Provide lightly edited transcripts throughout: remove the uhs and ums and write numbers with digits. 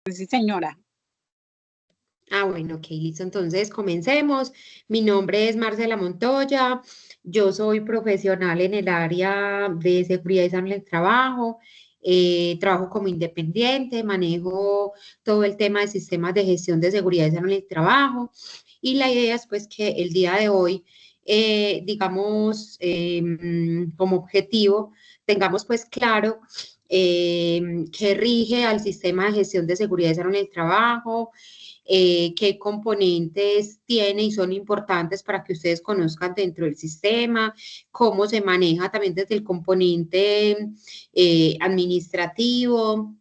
Sí, señora. Bueno, ok, listo. Entonces, comencemos. Mi nombre es Marcela Montoya. Yo soy profesional en el área de seguridad y salud en el trabajo. Trabajo como independiente, manejo todo el tema de sistemas de gestión de seguridad y salud en el trabajo. Y la idea es pues que el día de hoy, digamos, como objetivo, tengamos pues claro qué rige al sistema de gestión de seguridad y salud en el trabajo, qué componentes tiene y son importantes para que ustedes conozcan dentro del sistema, cómo se maneja también desde el componente administrativo,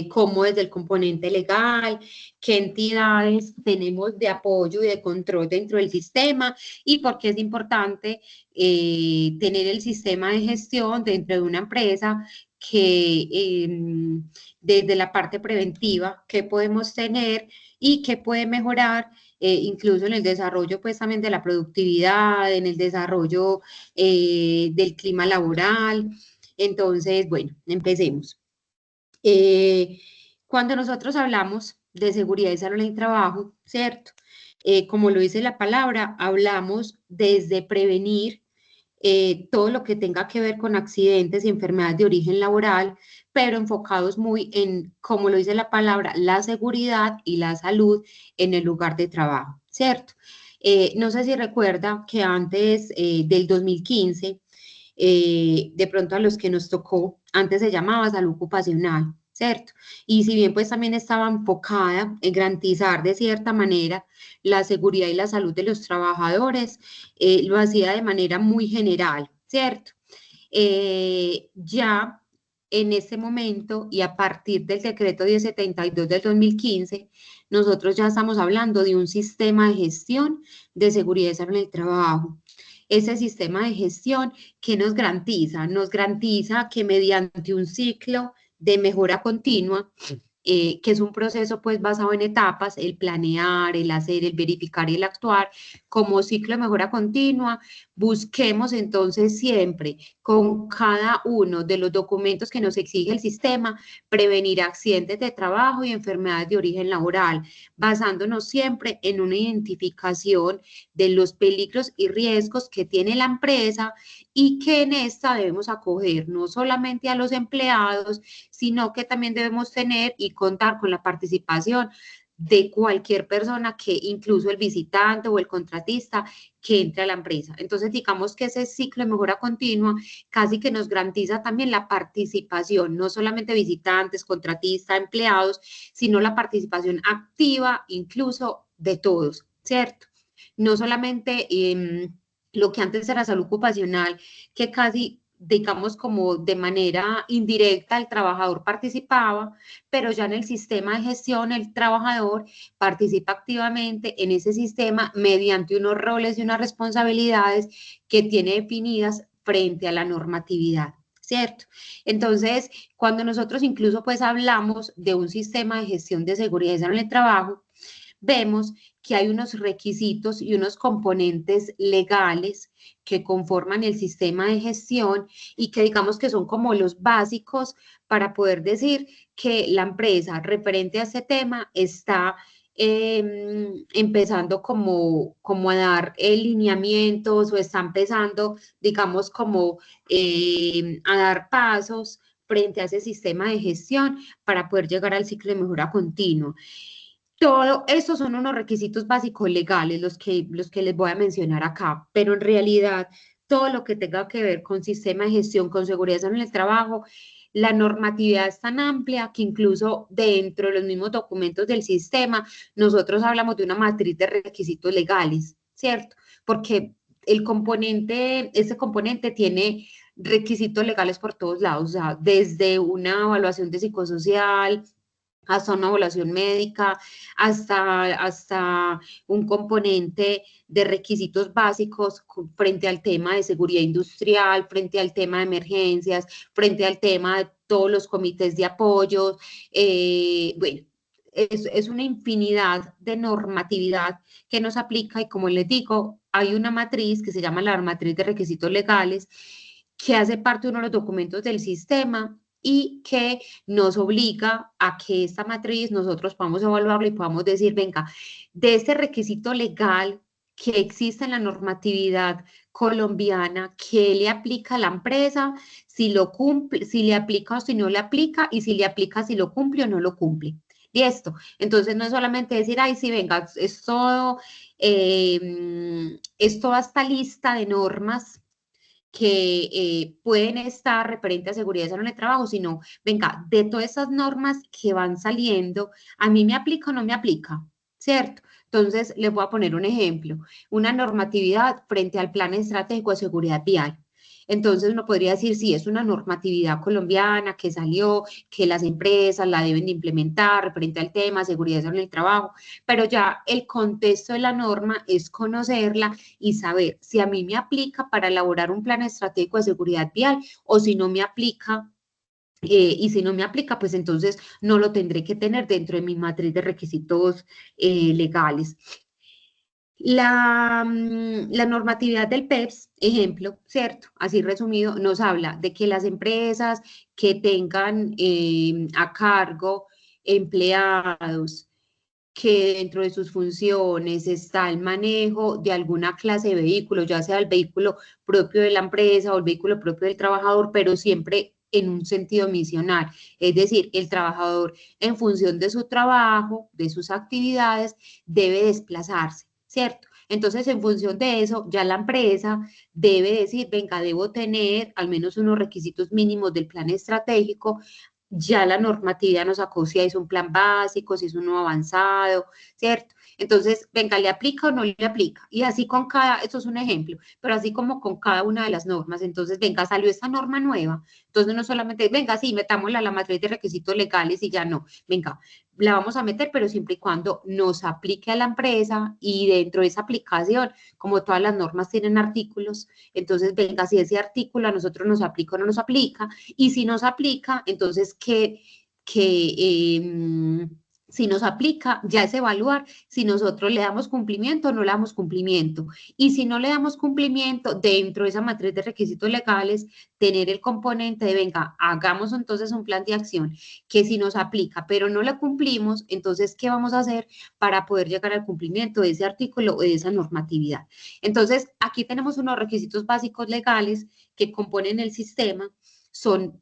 cómo desde el componente legal, qué entidades tenemos de apoyo y de control dentro del sistema y por qué es importante tener el sistema de gestión dentro de una empresa que desde la parte preventiva, qué podemos tener y qué puede mejorar. Incluso en el desarrollo pues también de la productividad, en el desarrollo del clima laboral. Entonces, bueno, empecemos. Cuando nosotros hablamos de seguridad y salud en el trabajo, ¿cierto? Como lo dice la palabra, hablamos desde prevenir todo lo que tenga que ver con accidentes y enfermedades de origen laboral, pero enfocados muy en, como lo dice la palabra, la seguridad y la salud en el lugar de trabajo, ¿cierto? No sé si recuerda que antes del 2015, de pronto a los que nos tocó, antes se llamaba salud ocupacional, ¿cierto? Y si bien pues también estaba enfocada en garantizar de cierta manera la seguridad y la salud de los trabajadores, lo hacía de manera muy general, ¿cierto? Ya en ese momento y a partir del decreto 1072 del 2015, nosotros ya estamos hablando de un sistema de gestión de seguridad y salud en el trabajo. Ese sistema de gestión que nos garantiza que mediante un ciclo de mejora continua, que es un proceso pues basado en etapas, el planear, el hacer, el verificar y el actuar, como ciclo de mejora continua, busquemos entonces siempre con cada uno de los documentos que nos exige el sistema, prevenir accidentes de trabajo y enfermedades de origen laboral, basándonos siempre en una identificación de los peligros y riesgos que tiene la empresa y que en esta debemos acoger no solamente a los empleados, sino que también debemos tener y contar con la participación de cualquier persona, que incluso el visitante o el contratista que entre a la empresa. Entonces, digamos que ese ciclo de mejora continua casi que nos garantiza también la participación, no solamente visitantes, contratistas, empleados, sino la participación activa incluso de todos, ¿cierto? No solamente lo que antes era salud ocupacional, que casi digamos como de manera indirecta el trabajador participaba, pero ya en el sistema de gestión el trabajador participa activamente en ese sistema mediante unos roles y unas responsabilidades que tiene definidas frente a la normatividad, ¿cierto? Entonces, cuando nosotros incluso pues hablamos de un sistema de gestión de seguridad y salud en el trabajo, vemos que hay unos requisitos y unos componentes legales que conforman el sistema de gestión y que digamos que son como los básicos para poder decir que la empresa referente a ese tema está empezando como a dar lineamientos o está empezando, digamos, como a dar pasos frente a ese sistema de gestión para poder llegar al ciclo de mejora continua. Todo esos son unos requisitos básicos legales, los que les voy a mencionar acá, pero en realidad todo lo que tenga que ver con sistema de gestión, con seguridad en el trabajo, la normatividad es tan amplia que incluso dentro de los mismos documentos del sistema, nosotros hablamos de una matriz de requisitos legales, ¿cierto? Porque ese componente tiene requisitos legales por todos lados, o sea, desde una evaluación de psicosocial, hasta una evaluación médica, hasta un componente de requisitos básicos frente al tema de seguridad industrial, frente al tema de emergencias, frente al tema de todos los comités de apoyo. Bueno, es una infinidad de normatividad que nos aplica y como les digo, hay una matriz que se llama la matriz de requisitos legales que hace parte de uno de los documentos del sistema y que nos obliga a que esta matriz nosotros podamos evaluarlo y podamos decir, venga, de este requisito legal que existe en la normatividad colombiana, ¿qué le aplica a la empresa? Si lo cumple, si le aplica o si no le aplica, y si le aplica, si lo cumple o no lo cumple. Y esto, entonces no es solamente decir, ay, sí, venga, es toda esta lista de normas que pueden estar referentes a seguridad y salud en el trabajo, sino, venga, de todas esas normas que van saliendo, ¿a mí me aplica o no me aplica? ¿Cierto? Entonces, les voy a poner un ejemplo, una normatividad frente al Plan Estratégico de Seguridad Vial. Entonces, uno podría decir, sí, es una normatividad colombiana que salió, que las empresas la deben de implementar referente al tema seguridad y salud en el trabajo, pero ya el contexto de la norma es conocerla y saber si a mí me aplica para elaborar un plan estratégico de seguridad vial o si no me aplica. Y si no me aplica, pues entonces no lo tendré que tener dentro de mi matriz de requisitos legales. La normatividad del PEPS, ejemplo, ¿cierto? Así resumido, nos habla de que las empresas que tengan a cargo empleados que dentro de sus funciones está el manejo de alguna clase de vehículo, ya sea el vehículo propio de la empresa o el vehículo propio del trabajador, pero siempre en un sentido misional. Es decir, el trabajador en función de su trabajo, de sus actividades, debe desplazarse, ¿cierto? Entonces, en función de eso, ya la empresa debe decir, venga, debo tener al menos unos requisitos mínimos del plan estratégico. Ya la normatividad nos sacó si es un plan básico, si es uno avanzado, ¿cierto? Entonces, venga, ¿le aplica o no le aplica? Y así con cada, esto es un ejemplo, pero así como con cada una de las normas, entonces, venga, salió esta norma nueva, entonces no solamente, venga, sí, metámosla a la matriz de requisitos legales y ya no, venga, la vamos a meter, pero siempre y cuando nos aplique a la empresa y dentro de esa aplicación, como todas las normas tienen artículos, entonces, venga, si ese artículo a nosotros nos aplica o no nos aplica, y si nos aplica, entonces, si nos aplica, ya es evaluar si nosotros le damos cumplimiento o no le damos cumplimiento. Y si no le damos cumplimiento, dentro de esa matriz de requisitos legales, tener el componente de, venga, hagamos entonces un plan de acción que si nos aplica, pero no le cumplimos, entonces, ¿qué vamos a hacer para poder llegar al cumplimiento de ese artículo o de esa normatividad? Entonces, aquí tenemos unos requisitos básicos legales que componen el sistema, son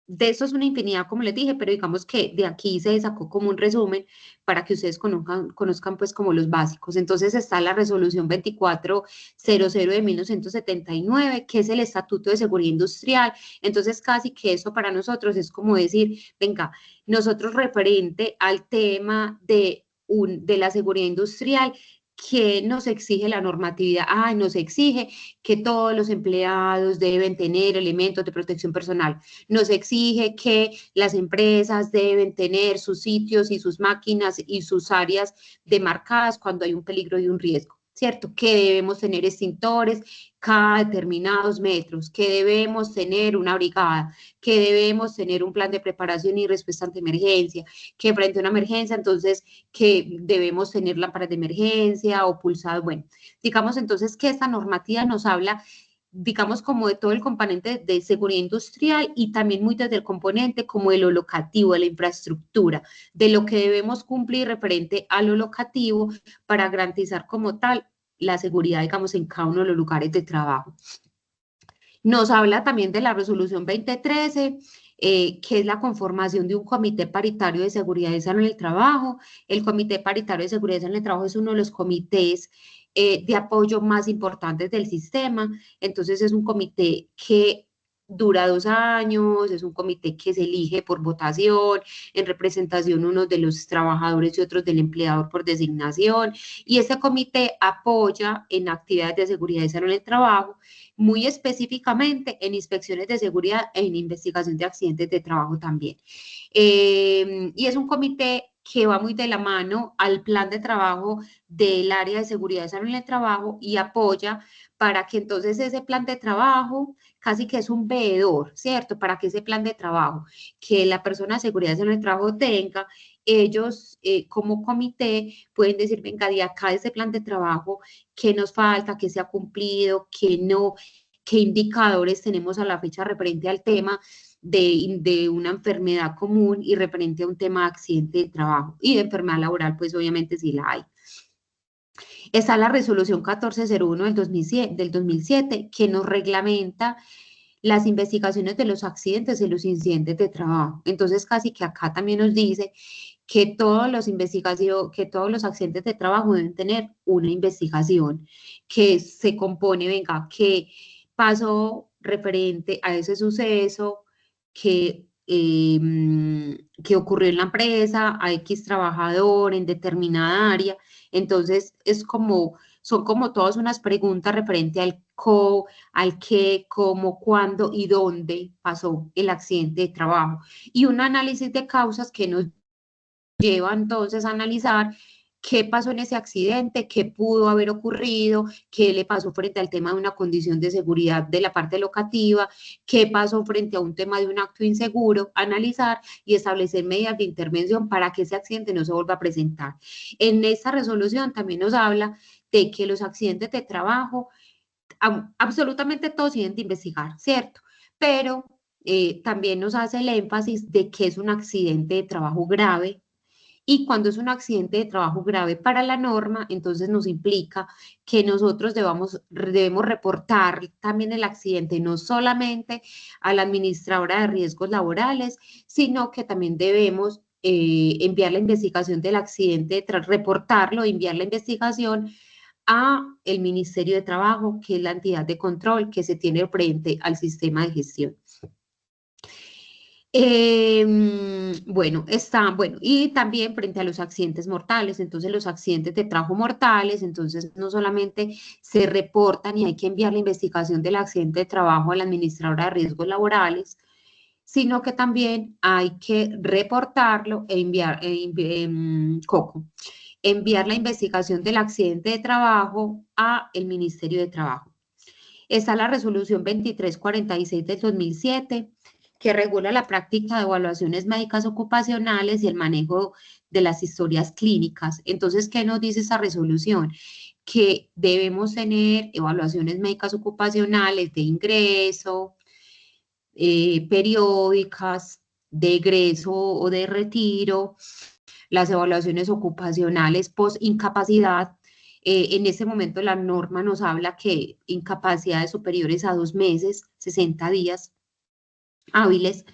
de eso es una infinidad, como les dije, pero digamos que de aquí se sacó como un resumen para que ustedes conozcan pues como los básicos. Entonces está la resolución 2400 de 1979, que es el Estatuto de Seguridad Industrial. Entonces casi que eso para nosotros es como decir, venga, nosotros referente al tema de la seguridad industrial, que nos exige la normatividad, nos exige que todos los empleados deben tener elementos de protección personal, nos exige que las empresas deben tener sus sitios y sus máquinas y sus áreas demarcadas cuando hay un peligro y un riesgo, ¿cierto? Que debemos tener extintores cada determinados metros, que debemos tener una brigada, que debemos tener un plan de preparación y respuesta ante emergencia, que frente a una emergencia, entonces, que debemos tener lámparas de emergencia o pulsados. Bueno, digamos entonces que esta normativa nos habla, digamos, como de todo el componente de seguridad industrial y también muy desde el componente como de lo locativo, de la infraestructura, de lo que debemos cumplir referente a lo locativo para garantizar como tal la seguridad, digamos, en cada uno de los lugares de trabajo. Nos habla también de la resolución 2013, que es la conformación de un comité paritario de seguridad y salud en el trabajo. El comité paritario de seguridad y salud en el trabajo es uno de los comités de apoyo más importantes del sistema. Entonces es un comité que dura 2 años, es un comité que se elige por votación, en representación unos de los trabajadores y otros del empleador por designación, y ese comité apoya en actividades de seguridad y salud en el trabajo, muy específicamente en inspecciones de seguridad e en investigación de accidentes de trabajo también. Y es un comité que va muy de la mano al plan de trabajo del área de seguridad y salud en el trabajo y apoya para que entonces ese plan de trabajo casi que es un veedor, ¿cierto? Para que ese plan de trabajo que la persona de seguridad y salud en el trabajo tenga, ellos como comité pueden decir, venga, de acá ese plan de trabajo, qué nos falta, qué se ha cumplido, qué no, qué indicadores tenemos a la fecha referente al tema, de una enfermedad común y referente a un tema de accidente de trabajo. Y de enfermedad laboral, pues obviamente sí la hay. Está la resolución 1401 del 2007 que nos reglamenta las investigaciones de los accidentes y los incidentes de trabajo. Entonces, casi que acá también nos dice que que todos los accidentes de trabajo deben tener una investigación que se compone, venga, qué pasó referente a ese suceso, que ocurrió en la empresa, a X trabajador en determinada área. Entonces, son como todas unas preguntas referente al qué, cómo, cuándo y dónde pasó el accidente de trabajo. Y un análisis de causas que nos lleva entonces a analizar qué pasó en ese accidente, qué pudo haber ocurrido, qué le pasó frente al tema de una condición de seguridad de la parte locativa, qué pasó frente a un tema de un acto inseguro, analizar y establecer medidas de intervención para que ese accidente no se vuelva a presentar. En esta resolución también nos habla de que los accidentes de trabajo, absolutamente todos tienen de investigar, ¿cierto? Pero también nos hace el énfasis de que es un accidente de trabajo grave, y cuando es un accidente de trabajo grave para la norma, entonces nos implica que nosotros debemos reportar también el accidente, no solamente a la administradora de riesgos laborales, sino que también debemos enviar la investigación del accidente, reportarlo, enviar la investigación a el Ministerio de Trabajo, que es la entidad de control que se tiene frente al sistema de gestión. Bueno, y también frente a los accidentes mortales, entonces los accidentes de trabajo mortales, entonces no solamente se reportan y hay que enviar la investigación del accidente de trabajo a la administradora de riesgos laborales, sino que también hay que reportarlo e enviar la investigación del accidente de trabajo a el Ministerio de Trabajo. Está la resolución 2346 del 2007, que regula la práctica de evaluaciones médicas ocupacionales y el manejo de las historias clínicas. Entonces, ¿qué nos dice esa resolución? Que debemos tener evaluaciones médicas ocupacionales de ingreso, periódicas, de egreso o de retiro, las evaluaciones ocupacionales post-incapacidad. En ese momento la norma nos habla que incapacidades superiores a 2 meses, 60 días hábiles,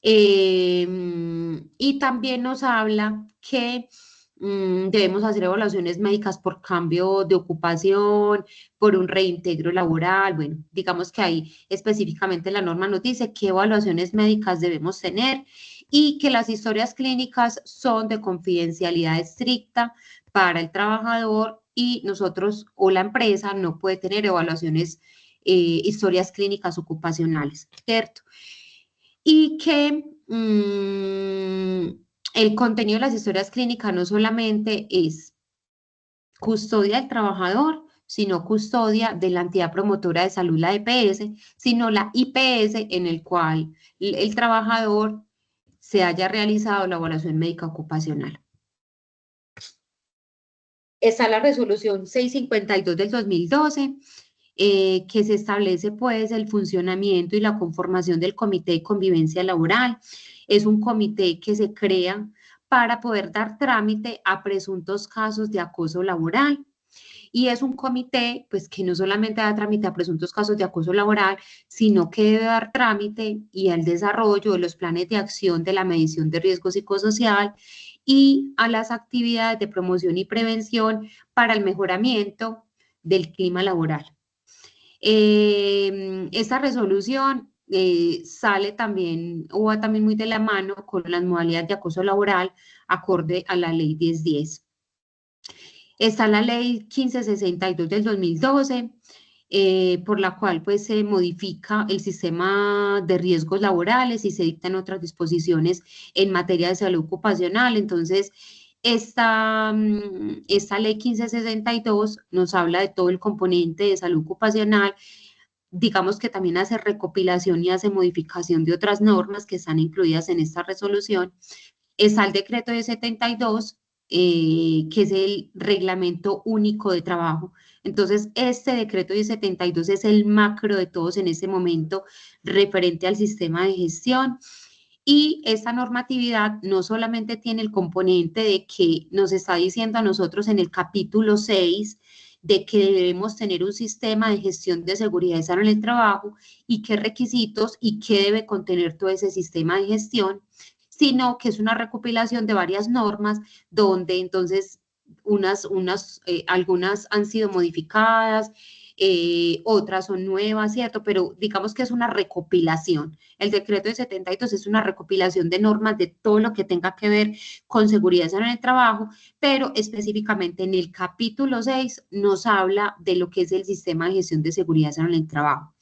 y también nos habla que debemos hacer evaluaciones médicas por cambio de ocupación, por un reintegro laboral. Bueno, digamos que ahí específicamente la norma nos dice qué evaluaciones médicas debemos tener y que las historias clínicas son de confidencialidad estricta para el trabajador y nosotros o la empresa no puede tener evaluaciones, historias clínicas ocupacionales, ¿cierto? Y que el contenido de las historias clínicas no solamente es custodia del trabajador, sino custodia de la entidad promotora de salud, la EPS, sino la IPS en el cual el trabajador se haya realizado la evaluación médica ocupacional. Está la resolución 652 del 2012, que se establece pues el funcionamiento y la conformación del Comité de Convivencia Laboral. Es un comité que se crea para poder dar trámite a presuntos casos de acoso laboral. Y es un comité, pues, que no solamente da trámite a presuntos casos de acoso laboral, sino que debe dar trámite y al desarrollo de los planes de acción de la medición de riesgo psicosocial y a las actividades de promoción y prevención para el mejoramiento del clima laboral. Esta resolución sale también, o va también muy de la mano con las modalidades de acoso laboral acorde a la ley 1010. Está la ley 1562 del 2012, por la cual pues se modifica el sistema de riesgos laborales y se dictan otras disposiciones en materia de salud ocupacional. Entonces, esta ley 1562 nos habla de todo el componente de salud ocupacional, digamos que también hace recopilación y hace modificación de otras normas que están incluidas en esta resolución. Está el decreto de 72, que es el reglamento único de trabajo, Entonces, este decreto 1072 es el macro de todos en ese momento referente al sistema de gestión. Y esta normatividad no solamente tiene el componente de que nos está diciendo a nosotros en el capítulo 6 de que debemos tener un sistema de gestión de seguridad y salud en el trabajo y qué requisitos y qué debe contener todo ese sistema de gestión, sino que es una recopilación de varias normas donde entonces algunas han sido modificadas, otras son nuevas, ¿cierto? Pero digamos que es una recopilación. El decreto de 72 es una recopilación de normas de todo lo que tenga que ver con seguridad en el trabajo, pero específicamente en el capítulo 6 nos habla de lo que es el sistema de gestión de seguridad en el trabajo.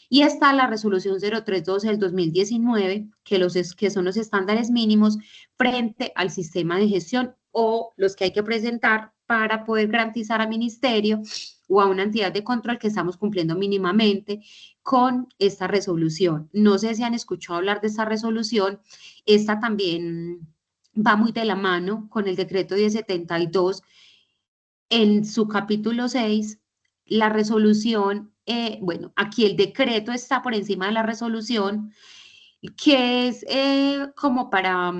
Y está la resolución 032 del 2019, que son los estándares mínimos frente al sistema de gestión o los que hay que presentar para poder garantizar al ministerio o a una entidad de control que estamos cumpliendo mínimamente con esta resolución. No sé si han escuchado hablar de esta resolución. Esta también va muy de la mano con el decreto 1072. En su capítulo 6, la resolución, bueno, aquí el decreto está por encima de la resolución, que es como para,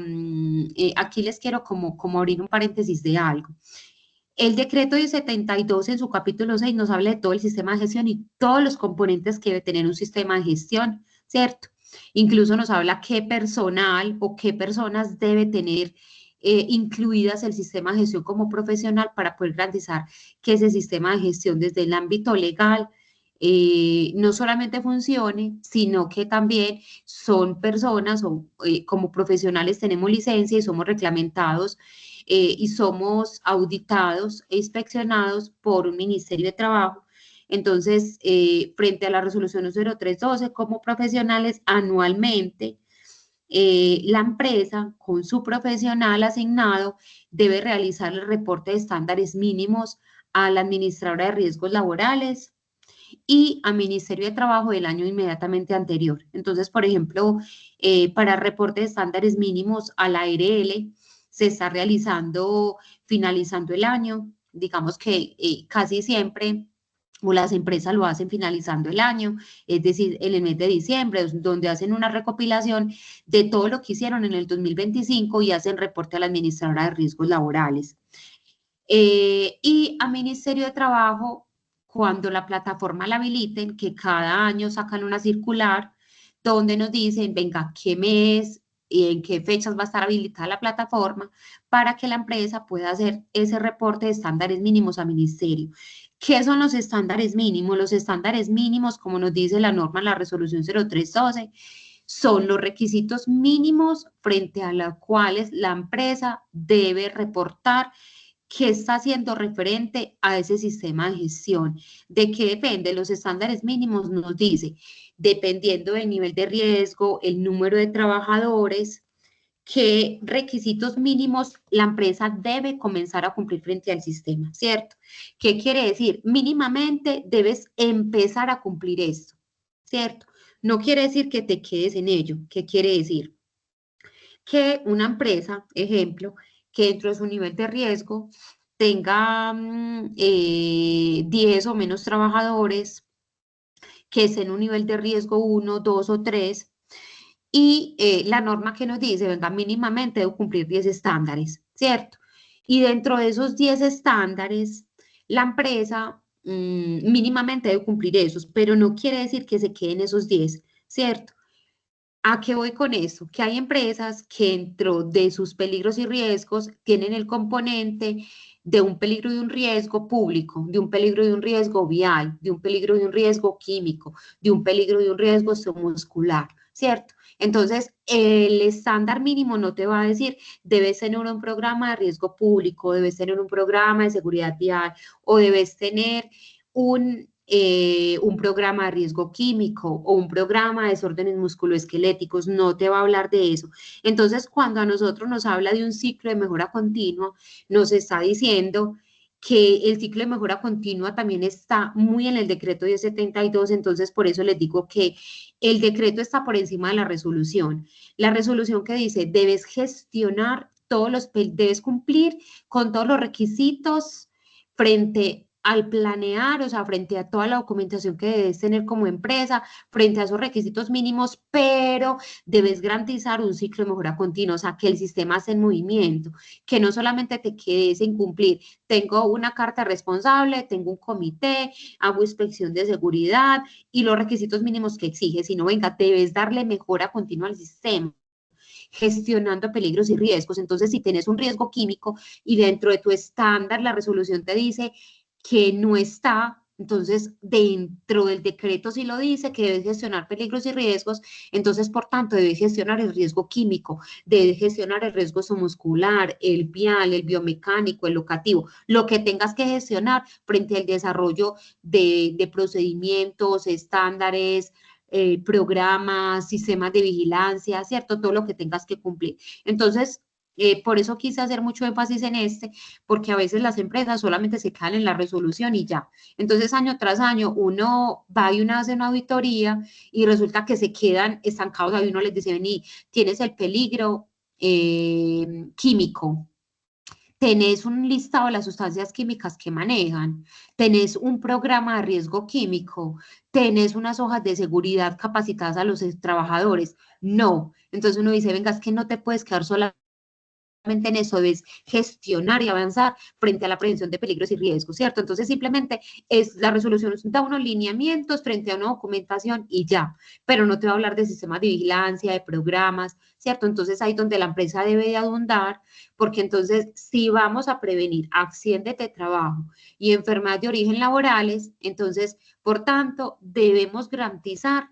aquí les quiero como abrir un paréntesis de algo. El decreto 1072 en su capítulo 6 nos habla de todo el sistema de gestión y todos los componentes que debe tener un sistema de gestión, ¿cierto? Incluso nos habla qué personal o qué personas debe tener incluidas el sistema de gestión como profesional para poder garantizar que ese sistema de gestión desde el ámbito legal no solamente funcione, sino que también son personas o como profesionales tenemos licencia y somos reglamentados y somos auditados e inspeccionados por un Ministerio de Trabajo. Entonces, frente a la resolución 0312, como profesionales anualmente, la empresa con su profesional asignado debe realizar el reporte de estándares mínimos a la administradora de riesgos laborales y al Ministerio de Trabajo del año inmediatamente anterior. Entonces, por ejemplo, para reporte de estándares mínimos a la ARL se está realizando finalizando el año. Digamos que casi siempre o las empresas lo hacen finalizando el año, es decir, en el mes de diciembre, donde hacen una recopilación de todo lo que hicieron en el 2025 y hacen reporte a la administradora de riesgos laborales. Y a Ministerio de Trabajo, cuando la plataforma la habiliten, que cada año sacan una circular donde nos dicen, venga, qué mes y en qué fechas va a estar habilitada la plataforma para que la empresa pueda hacer ese reporte de estándares mínimos a Ministerio. ¿Qué son los estándares mínimos? Los estándares mínimos, como nos dice la norma, la resolución 0312, son los requisitos mínimos frente a los cuales la empresa debe reportar qué está haciendo referente a ese sistema de gestión. ¿De qué depende? Los estándares mínimos nos dice, dependiendo del nivel de riesgo, el número de trabajadores, qué requisitos mínimos la empresa debe comenzar a cumplir frente al sistema, ¿cierto? ¿Qué quiere decir? Mínimamente debes empezar a cumplir esto, ¿cierto? No quiere decir que te quedes en ello. ¿Qué quiere decir? Que una empresa, ejemplo, que dentro de su nivel de riesgo tenga 10 o menos trabajadores, que estén en un nivel de riesgo 1, 2 o 3, y la norma que nos dice, venga, mínimamente debo cumplir 10 estándares, ¿cierto? Y dentro de esos 10 estándares, la empresa mínimamente debe cumplir esos, pero no quiere decir que se queden esos 10, ¿cierto? ¿A qué voy con eso? Que hay empresas que dentro de sus peligros y riesgos tienen el componente de un peligro y un riesgo público, de un peligro y un riesgo vial, de un peligro y un riesgo químico, de un peligro y un riesgo muscular, ¿cierto? Entonces, el estándar mínimo no te va a decir, debes tener un programa de riesgo público, debes tener un programa de seguridad vial o debes tener un programa de riesgo químico o un programa de desórdenes musculoesqueléticos, no te va a hablar de eso. Entonces, cuando a nosotros nos habla de un ciclo de mejora continua, nos está diciendo que el ciclo de mejora continua también está muy en el decreto 1072, entonces por eso les digo que el decreto está por encima de la resolución. La resolución que dice, debes gestionar debes cumplir con todos los requisitos frente al planear, o sea, frente a toda la documentación que debes tener como empresa, frente a esos requisitos mínimos, pero debes garantizar un ciclo de mejora continua, o sea, que el sistema esté en movimiento, que no solamente te quedes en cumplir, tengo una carta responsable, tengo un comité, hago inspección de seguridad y los requisitos mínimos que exige, sino venga, debes darle mejora continua al sistema gestionando peligros y riesgos. Entonces, si tienes un riesgo químico y dentro de tu estándar la resolución te dice que no está, entonces dentro del decreto sí lo dice que debes gestionar peligros y riesgos, entonces por tanto debes gestionar el riesgo químico, debes gestionar el riesgo muscular, el vial, el biomecánico, el locativo, lo que tengas que gestionar frente al desarrollo de procedimientos, estándares, programas, sistemas de vigilancia, ¿cierto? Todo lo que tengas que cumplir. Entonces, por eso quise hacer mucho énfasis en este, porque a veces las empresas solamente se quedan en la resolución y ya. Entonces, año tras año, uno va y uno hace una auditoría y resulta que se quedan estancados. Ahí uno les dice, vení, tienes el peligro químico, tenés un listado de las sustancias químicas que manejan, tenés un programa de riesgo químico, tenés unas hojas de seguridad capacitadas a los trabajadores. No. Entonces uno dice, venga, es que no te puedes quedar sola en eso es gestionar y avanzar frente a la prevención de peligros y riesgos, ¿cierto? Entonces simplemente es la resolución da unos lineamientos frente a una documentación y ya, pero no te va a hablar de sistemas de vigilancia, de programas, ¿cierto? Entonces ahí donde la empresa debe de abundar, porque entonces si vamos a prevenir accidentes de trabajo y enfermedades de origen laborales, entonces, por tanto, debemos garantizar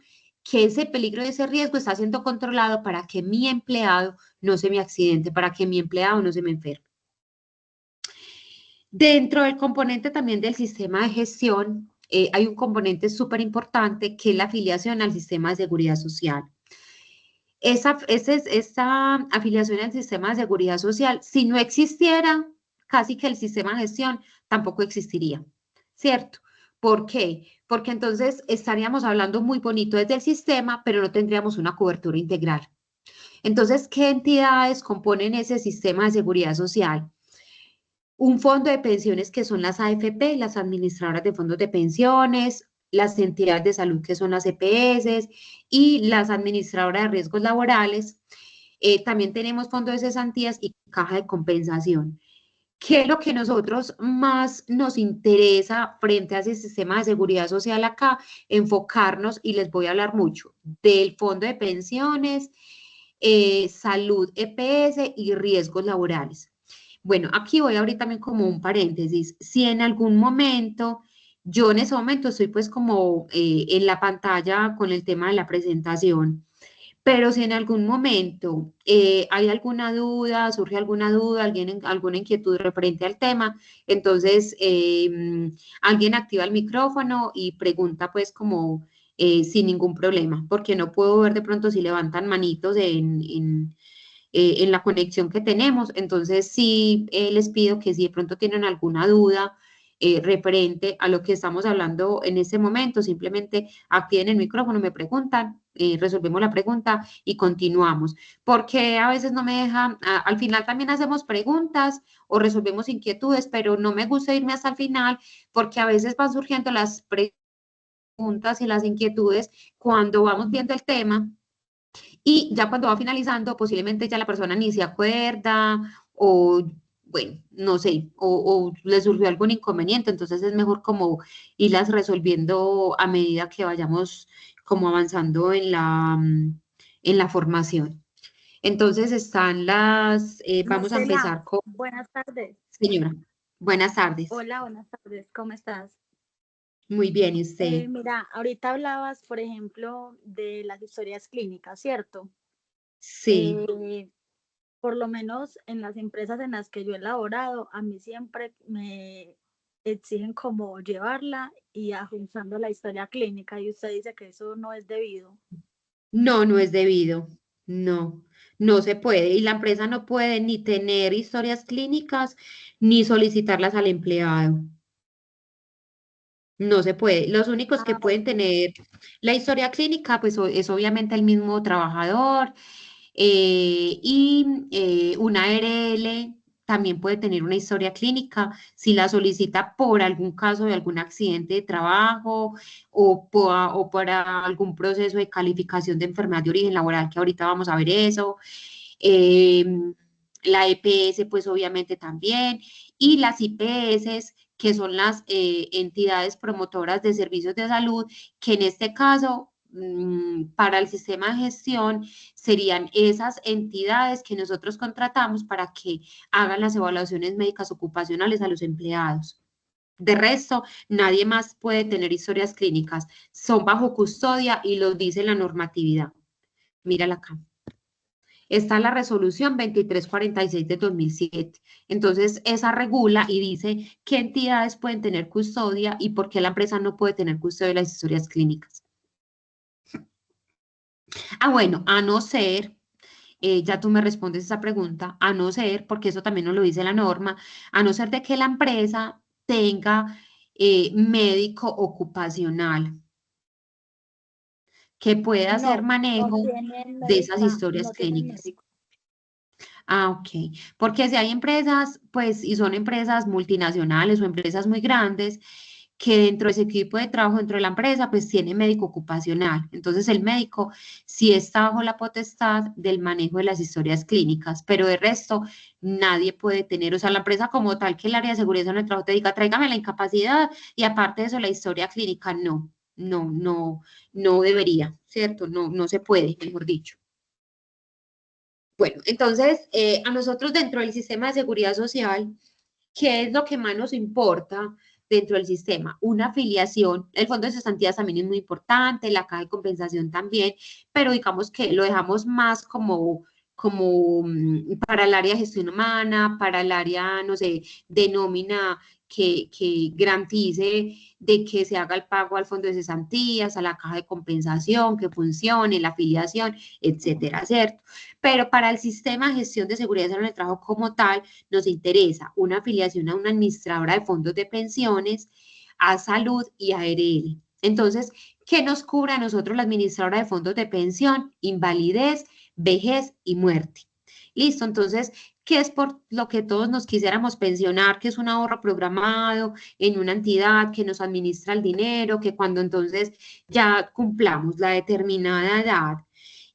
que ese peligro y ese riesgo está siendo controlado para que mi empleado no se me accidente, para que mi empleado no se me enferme. Dentro del componente también del sistema de gestión, hay un componente súper importante que es la afiliación al sistema de seguridad social. Esa afiliación al sistema de seguridad social, si no existiera, casi que el sistema de gestión tampoco existiría, ¿cierto? ¿Por qué? Porque entonces estaríamos hablando muy bonito desde el sistema, pero no tendríamos una cobertura integral. Entonces, ¿qué entidades componen ese sistema de seguridad social? Un fondo de pensiones que son las AFP, las administradoras de fondos de pensiones, las entidades de salud que son las EPS y las administradoras de riesgos laborales. También tenemos fondo de cesantías y caja de compensación. ¿Qué es lo que nosotros más nos interesa frente a ese sistema de seguridad social acá? Enfocarnos, y les voy a hablar mucho, del fondo de pensiones, salud EPS y riesgos laborales. Bueno, aquí voy a abrir también como un paréntesis. Si en algún momento, yo en ese momento estoy pues como en la pantalla con el tema de la presentación, pero si en algún momento hay alguna duda, surge alguna duda, alguna inquietud referente al tema, entonces alguien activa el micrófono y pregunta pues como sin ningún problema, porque no puedo ver de pronto si levantan manitos en la conexión que tenemos. Entonces, sí les pido que si de pronto tienen alguna duda referente a lo que estamos hablando en este momento, simplemente activen el micrófono, me preguntan, resolvemos la pregunta y continuamos. Porque a veces no me deja, al final también hacemos preguntas o resolvemos inquietudes, pero no me gusta irme hasta el final porque a veces van surgiendo las preguntas y las inquietudes cuando vamos viendo el tema y ya cuando va finalizando, posiblemente ya la persona ni se acuerda o, bueno, no sé, o le surgió algún inconveniente, entonces es mejor como irlas resolviendo a medida que vayamos como avanzando en la formación. Entonces están vamos a Marcela, empezar con, buenas tardes. señora, buenas tardes. Hola, buenas tardes. ¿Cómo estás? Muy bien, ¿y usted? Mira, ahorita hablabas, por ejemplo, de las historias clínicas, ¿cierto? Sí. Eh, por lo menos en las empresas en las que yo he laborado, a mí siempre me exigen como llevarla y ajustando la historia clínica y usted dice que eso no es debido. No, no es debido. No, no se puede. Y la empresa no puede ni tener historias clínicas ni solicitarlas al empleado. No se puede. Los únicos que Ah, pueden ok. tener la historia clínica, pues es obviamente el mismo trabajador y una ARL también puede tener una historia clínica si la solicita por algún caso de algún accidente de trabajo o para algún proceso de calificación de enfermedad de origen laboral, que ahorita vamos a ver eso. Eh, la EPS, pues obviamente también, y las IPS, que son las entidades promotoras de servicios de salud, que en este caso, para el sistema de gestión, serían esas entidades que nosotros contratamos para que hagan las evaluaciones médicas ocupacionales a los empleados. De resto, nadie más puede tener historias clínicas. Son bajo custodia y lo dice la normatividad. Mírala acá. Está la resolución 2346 de 2007. Entonces, esa regula y dice qué entidades pueden tener custodia y por qué la empresa no puede tener custodia de las historias clínicas. Ah, bueno, a no ser, ya tú me respondes esa pregunta, a no ser, porque eso también nos lo dice la norma, a no ser de que la empresa tenga médico ocupacional que pueda hacer No, no manejo tienen de esas médica, historias no tienen clínicas. médico. Ah, ok. Porque si hay empresas, pues, y son empresas multinacionales o empresas muy grandes, que dentro de ese equipo de trabajo, dentro de la empresa, pues tiene médico ocupacional. Entonces, el médico sí está bajo la potestad del manejo de las historias clínicas, pero de resto, nadie puede tener, o sea, la empresa como tal, que el área de seguridad en el trabajo te diga, tráigame la incapacidad y aparte de eso, la historia clínica, no debería, ¿cierto? No se puede, mejor dicho. Bueno, entonces, a nosotros dentro del sistema de seguridad social, ¿qué es lo que más nos importa dentro del sistema? Una afiliación, el fondo de cesantías también es muy importante, la caja de compensación también, pero digamos que lo dejamos más como para el área de gestión humana, para el área, no sé, de nómina que garantice de que se haga el pago al fondo de cesantías, a la caja de compensación, que funcione, la afiliación, etcétera, ¿cierto? Pero para el sistema de gestión de seguridad en el trabajo como tal, nos interesa una afiliación a una administradora de fondos de pensiones, a salud y a ARL. Entonces, ¿qué nos cubre a nosotros la administradora de fondos de pensión? Invalidez, vejez y muerte. Listo, entonces, ¿qué es por lo que todos nos quisiéramos pensionar? Que es un ahorro programado en una entidad que nos administra el dinero, que cuando entonces ya cumplamos la determinada edad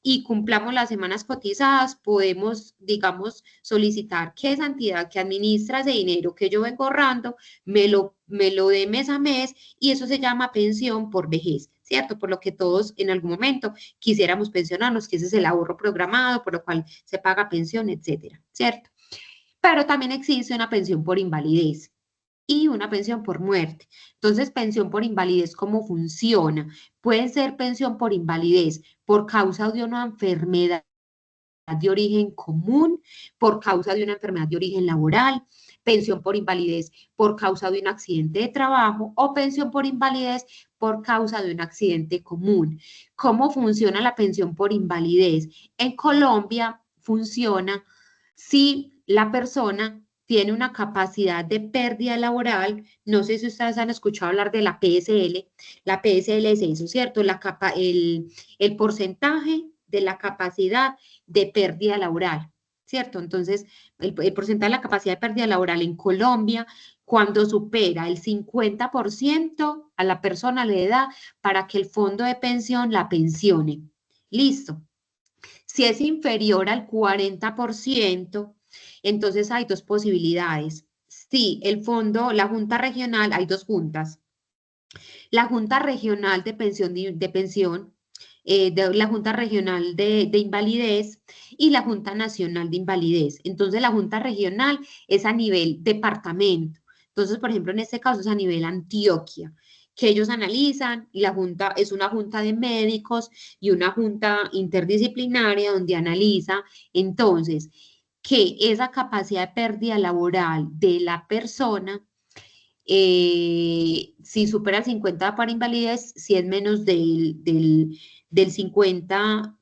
y cumplamos las semanas cotizadas, podemos, digamos, solicitar que esa entidad que administra ese dinero que yo vengo ahorrando me lo dé mes a mes y eso se llama pensión por vejez, ¿cierto? Por lo que todos en algún momento quisiéramos pensionarnos, que ese es el ahorro programado, por lo cual se paga pensión, etcétera, ¿cierto? Pero también existe una pensión por invalidez y una pensión por muerte. Entonces, pensión por invalidez, ¿cómo funciona? Puede ser pensión por invalidez por causa de una enfermedad de origen común, por causa de una enfermedad de origen laboral, pensión por invalidez por causa de un accidente de trabajo o pensión por invalidez por causa de un accidente común. ¿Cómo funciona la pensión por invalidez? En Colombia funciona si la persona tiene una capacidad de pérdida laboral, no sé si ustedes han escuchado hablar de la PSL es eso, ¿cierto? El porcentaje de la capacidad de pérdida laboral, ¿cierto? Entonces, el porcentaje de la capacidad de pérdida laboral en Colombia, cuando supera el 50% a la persona le da para que el fondo de pensión la pensione. Listo. Si es inferior al 40%, entonces hay dos posibilidades. Si el fondo, la Junta Regional, hay dos juntas. La Junta Regional de Pensión, la Junta Regional de Invalidez y la Junta Nacional de Invalidez. Entonces, la Junta Regional es a nivel departamento. Entonces, por ejemplo, en este caso es a nivel Antioquia, que ellos analizan y la Junta es una Junta de médicos y una Junta interdisciplinaria donde analiza entonces que esa capacidad de pérdida laboral de la persona si supera el 50 para invalidez, si es menos del 50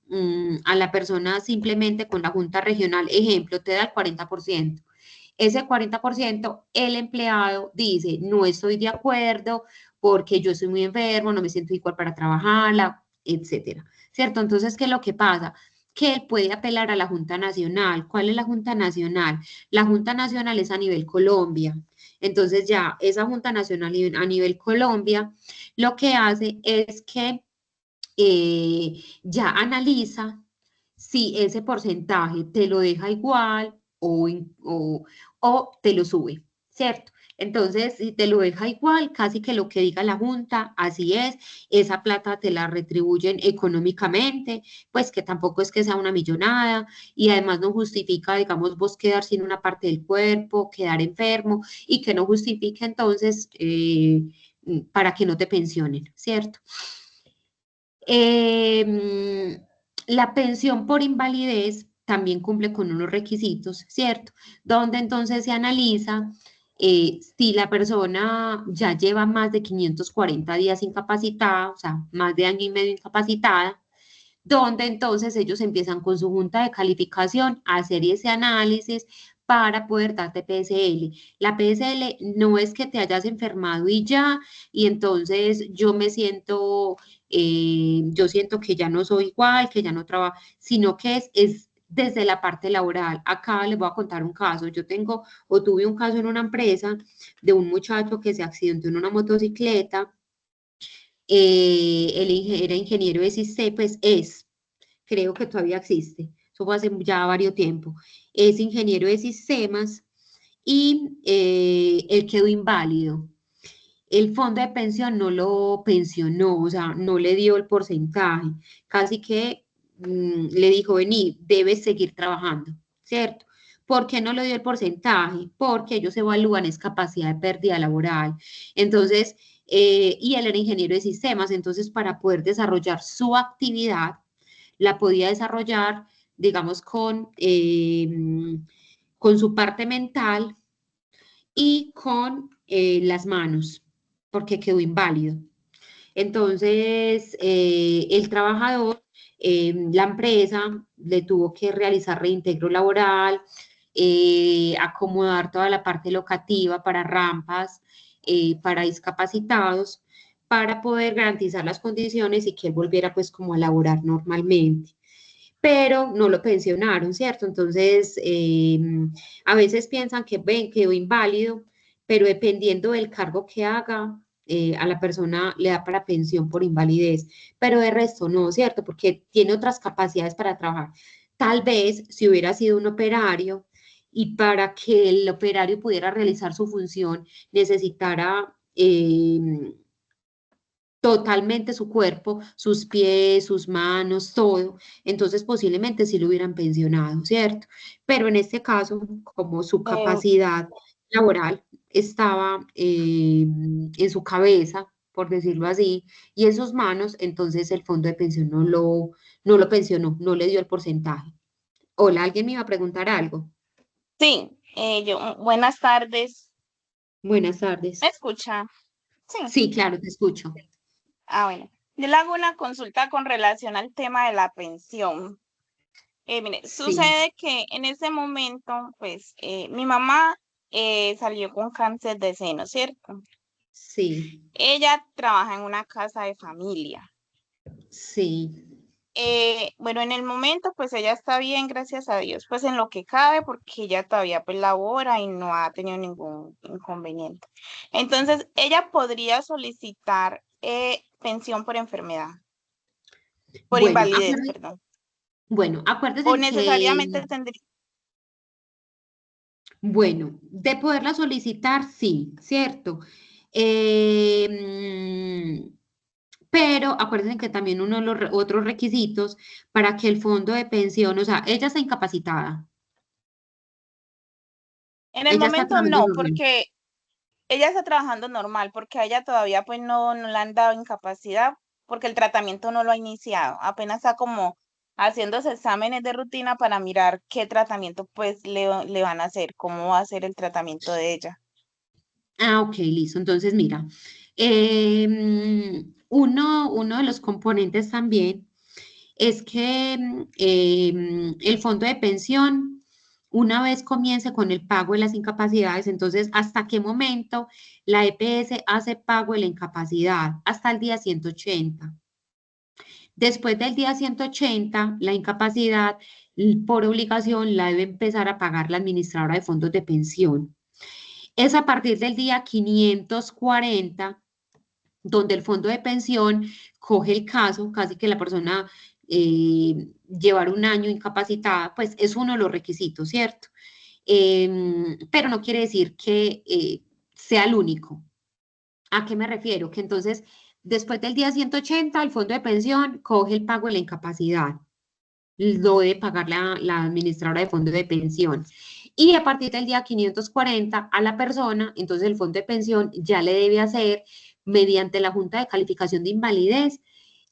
a la persona simplemente con la junta regional, ejemplo, te da el 40%. Ese 40%, el empleado dice, no estoy de acuerdo porque yo soy muy enfermo, no me siento igual para trabajarla, etcétera. ¿Cierto? Entonces, ¿qué es lo que pasa? que él puede apelar a la Junta Nacional. ¿Cuál es la Junta Nacional? La Junta Nacional es a nivel Colombia. Entonces ya esa Junta Nacional a nivel Colombia lo que hace es que ya analiza si ese porcentaje te lo deja igual o te lo sube, ¿cierto? Entonces, si te lo deja igual, casi que lo que diga la Junta, así es, esa plata te la retribuyen económicamente, pues que tampoco es que sea una millonada y además no justifica, digamos, vos quedar sin una parte del cuerpo, quedar enfermo y que no justifique entonces para que no te pensionen, ¿cierto? Eh, la pensión por invalidez también cumple con unos requisitos, ¿cierto? Donde entonces se analiza si la persona ya lleva más de 540 días incapacitada, o sea, más de año y medio incapacitada, donde entonces ellos empiezan con su junta de calificación a hacer ese análisis para poder darte PSL. La PSL no es que te hayas enfermado y ya, y entonces yo siento que ya no soy igual, que ya no trabajo, sino que es desde la parte laboral. Acá les voy a contar un caso. Yo tengo o tuve un caso en una empresa de un muchacho que se accidentó en una motocicleta. Era ingeniero de sistemas, pues creo que todavía existe, eso fue hace ya varios tiempo, es ingeniero de sistemas y él quedó inválido. El fondo de pensión no lo pensionó, o sea, no le dio el porcentaje, casi que le dijo, vení, debes seguir trabajando, ¿cierto? ¿Por qué no le dio el porcentaje? Porque ellos evalúan es capacidad de pérdida laboral. Entonces, y él era ingeniero de sistemas, entonces para poder desarrollar su actividad, la podía desarrollar, digamos, con su parte mental y con las manos, porque quedó inválido. Entonces, el trabajador, la empresa, le tuvo que realizar reintegro laboral, acomodar toda la parte locativa para rampas, para discapacitados, para poder garantizar las condiciones y que él volviera pues como a laborar normalmente, pero no lo pensionaron, ¿cierto? Entonces, a veces piensan que ven, quedó inválido, pero dependiendo del cargo que haga, a la persona le da para pensión por invalidez, pero de resto no, ¿cierto? Porque tiene otras capacidades para trabajar. Tal vez si hubiera sido un operario y para que el operario pudiera realizar su función necesitara totalmente su cuerpo, sus pies, sus manos, todo, entonces posiblemente sí lo hubieran pensionado, ¿cierto? Pero en este caso, como su Eh, capacidad laboral estaba en su cabeza, por decirlo así, y en sus manos, entonces el fondo de pensión no lo pensionó, no le dio el porcentaje. Hola, ¿alguien me iba a preguntar algo? sí, buenas tardes. Buenas ¿Me tardes. escucha? Sí. Sí, claro, te escucho. Bueno. Yo le hago una consulta con relación al tema de la pensión. Mire, Sí, sucede que en ese momento, pues, mi mamá salió con cáncer de seno, ¿cierto? sí, Ella trabaja en una casa de familia. sí. Bueno, en el momento, pues ella está bien, gracias a Dios, pues en lo que cabe, porque ella todavía pues labora y no ha tenido ningún inconveniente. Entonces, ella podría solicitar pensión por enfermedad, por Bueno, invalidez, perdón. Bueno, O acuérdense que, necesariamente tendría. bueno, de poderla solicitar, sí, ¿cierto? Pero acuérdense que también uno de los otros requisitos para que el fondo de pensión, o sea, ella está incapacitada, En el ella está momento trabajando no, normal. porque ella está trabajando normal, porque a ella todavía pues no le han dado incapacidad, porque el tratamiento no lo ha iniciado. Apenas está como haciéndose exámenes de rutina para mirar qué tratamiento pues le van a hacer, cómo va a ser el tratamiento de ella. Ah, ok, listo. Entonces, mira, uno de los componentes también es que el fondo de pensión, una vez comience con el pago de las incapacidades, entonces, ¿hasta qué momento la EPS hace pago de la incapacidad? Hasta el día 180. Después del día 180, la incapacidad por obligación la debe empezar a pagar la administradora de fondos de pensión. Es a partir del día 540 donde el fondo de pensión coge el caso, casi que la persona llevar un año incapacitada, pues es uno de los requisitos, ¿cierto? Pero no quiere decir que sea el único. ¿A qué me refiero? Que entonces, después del día 180, el fondo de pensión coge el pago de la incapacidad. Lo debe pagar la administradora de fondo de pensión. Y a partir del día 540 a la persona, entonces el fondo de pensión ya le debe hacer, mediante la Junta de Calificación de Invalidez,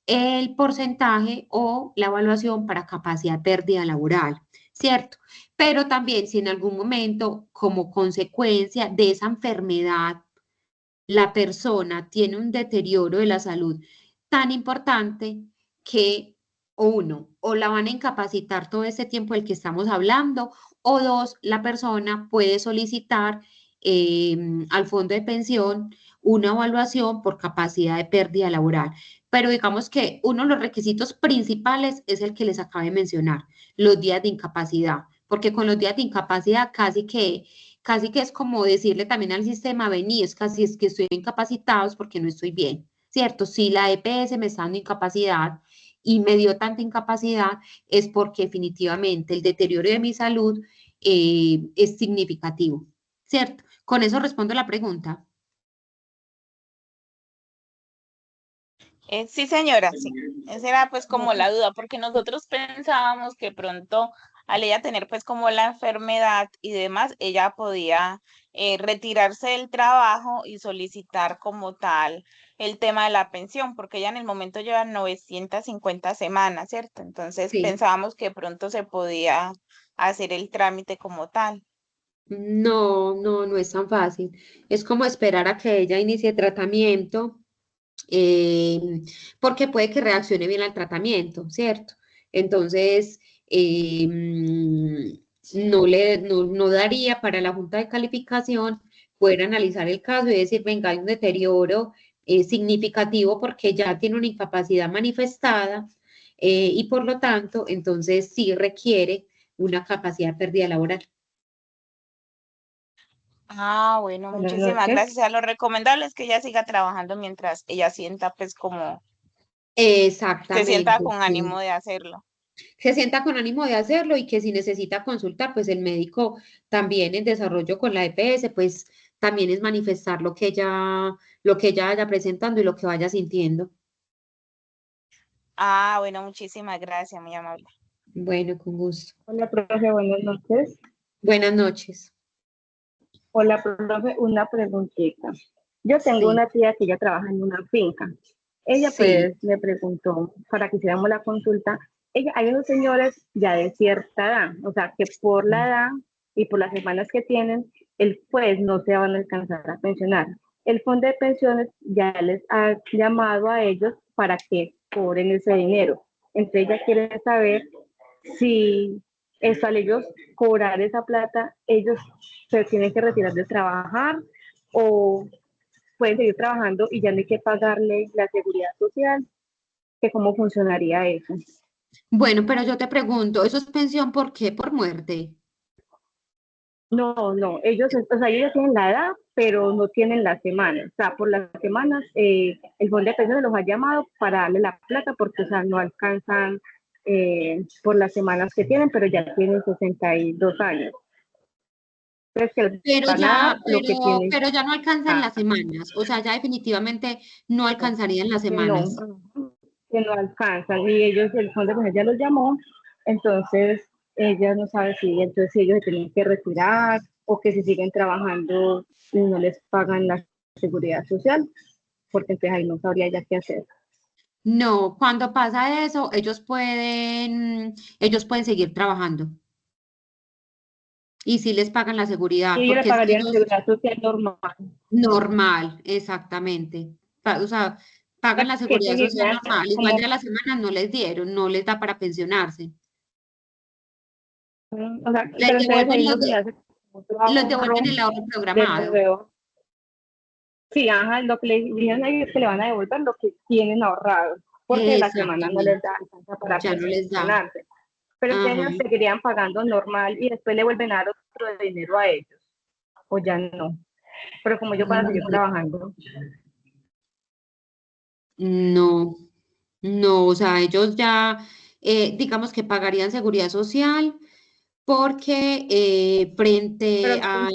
el porcentaje o la evaluación para capacidad de pérdida laboral, ¿cierto? Pero también si en algún momento, como consecuencia de esa enfermedad, la persona tiene un deterioro de la salud tan importante que, o uno, o la van a incapacitar todo ese tiempo del que estamos hablando, o dos, la persona puede solicitar al fondo de pensión una evaluación por capacidad de pérdida laboral. Pero digamos que uno de los requisitos principales es el que les acabo de mencionar, los días de incapacidad, porque con los días de incapacidad casi que es como decirle también al sistema, vení, es casi es que estoy incapacitado, es porque no estoy bien, ¿cierto? Si la EPS me está dando incapacidad y me dio tanta incapacidad, es porque definitivamente el deterioro de mi salud es significativo, ¿cierto? Con eso respondo la pregunta. Sí, señora, sí. Esa era pues como la duda, porque nosotros pensábamos que pronto al ella tener pues como la enfermedad y demás, ella podía retirarse del trabajo y solicitar como tal el tema de la pensión, porque ella en el momento lleva 950 semanas, ¿cierto? Entonces Sí. pensábamos que pronto se podía hacer el trámite como tal. No, no, no es tan fácil. Es como esperar a que ella inicie tratamiento, eh, porque puede que reaccione bien al tratamiento, ¿cierto? Entonces, no daría para la Junta de Calificación poder analizar el caso y decir, venga, hay un deterioro significativo porque ya tiene una incapacidad manifestada y por lo tanto, entonces sí requiere una capacidad de pérdida laboral. Ah, bueno, Buenas muchísimas noches. gracias. O sea, lo recomendable es que ella siga trabajando mientras ella sienta pues como se sienta Exactamente, con ánimo sí. de hacerlo. Se sienta con ánimo de hacerlo y que si necesita consultar, pues el médico también en desarrollo con la EPS, pues también es manifestar lo que ella vaya presentando y lo que vaya sintiendo. Ah, bueno, muchísimas gracias, muy amable. Bueno, con gusto. Hola, profe, buenas noches. Buenas noches. Hola, profe, una preguntita. Yo tengo Sí, una tía que ya trabaja en una finca. Ella sí. pues me preguntó para que hiciéramos la consulta. Hay unos señores ya de cierta edad, o sea que por la edad y por las semanas que tienen, el pues no se van a alcanzar a pensionar. El fondo de pensiones ya les ha llamado a ellos para que cobren ese dinero. Entonces ella quiere saber si al ellos cobrar esa plata, ellos se tienen que retirar de trabajar o pueden seguir trabajando y ya no hay que pagarle la seguridad social, que cómo funcionaría eso. Bueno, pero yo te pregunto, ¿eso es pensión por qué? ¿Por muerte? No, no, ellos, o sea, ellos ya tienen la edad, pero no tienen las semanas. O sea, por las semanas, el fondo de pensiones los ha llamado para darle la plata porque, o sea, no alcanzan por las semanas que tienen, pero ya tienen 62 años. Entonces, que les van a dar lo que tienen. Pero ya no alcanzan Ah, las semanas, o sea, ya definitivamente no alcanzarían las que no, semanas. que no alcanzan. Y ellos, el fondo de pensiones ya los llamó, entonces ella no sabe si entonces si ellos se tienen que retirar o que si siguen trabajando y no les pagan la seguridad social, porque entonces ahí no sabría ya qué hacer. No, cuando pasa eso, ellos pueden seguir trabajando y sí les pagan la seguridad, Y ellos le porque es que pagarían la ellos, seguridad social normal. normal, exactamente. O sea, pagan la Que seguridad social seguirían normal. Igual como, ya las semanas no les dieron, no les da para pensionarse. o sea, Les pero entonces devuelven ahí no se le hace como otro los ahorro devuelven el ahorro de programado. nuevo. Sí, ajá, lo que le dijeron a ellos es que le van a devolver lo que tienen ahorrado. porque la semana no les Exactamente, da alcanza para ya no les da. pensionarse. Pero es que Ajá. ellos seguirían pagando normal y después le vuelven a dar otro dinero a ellos, o ya no. Pero como yo para seguir trabajando. No, no, o sea, ellos ya, digamos que pagarían seguridad social porque Pero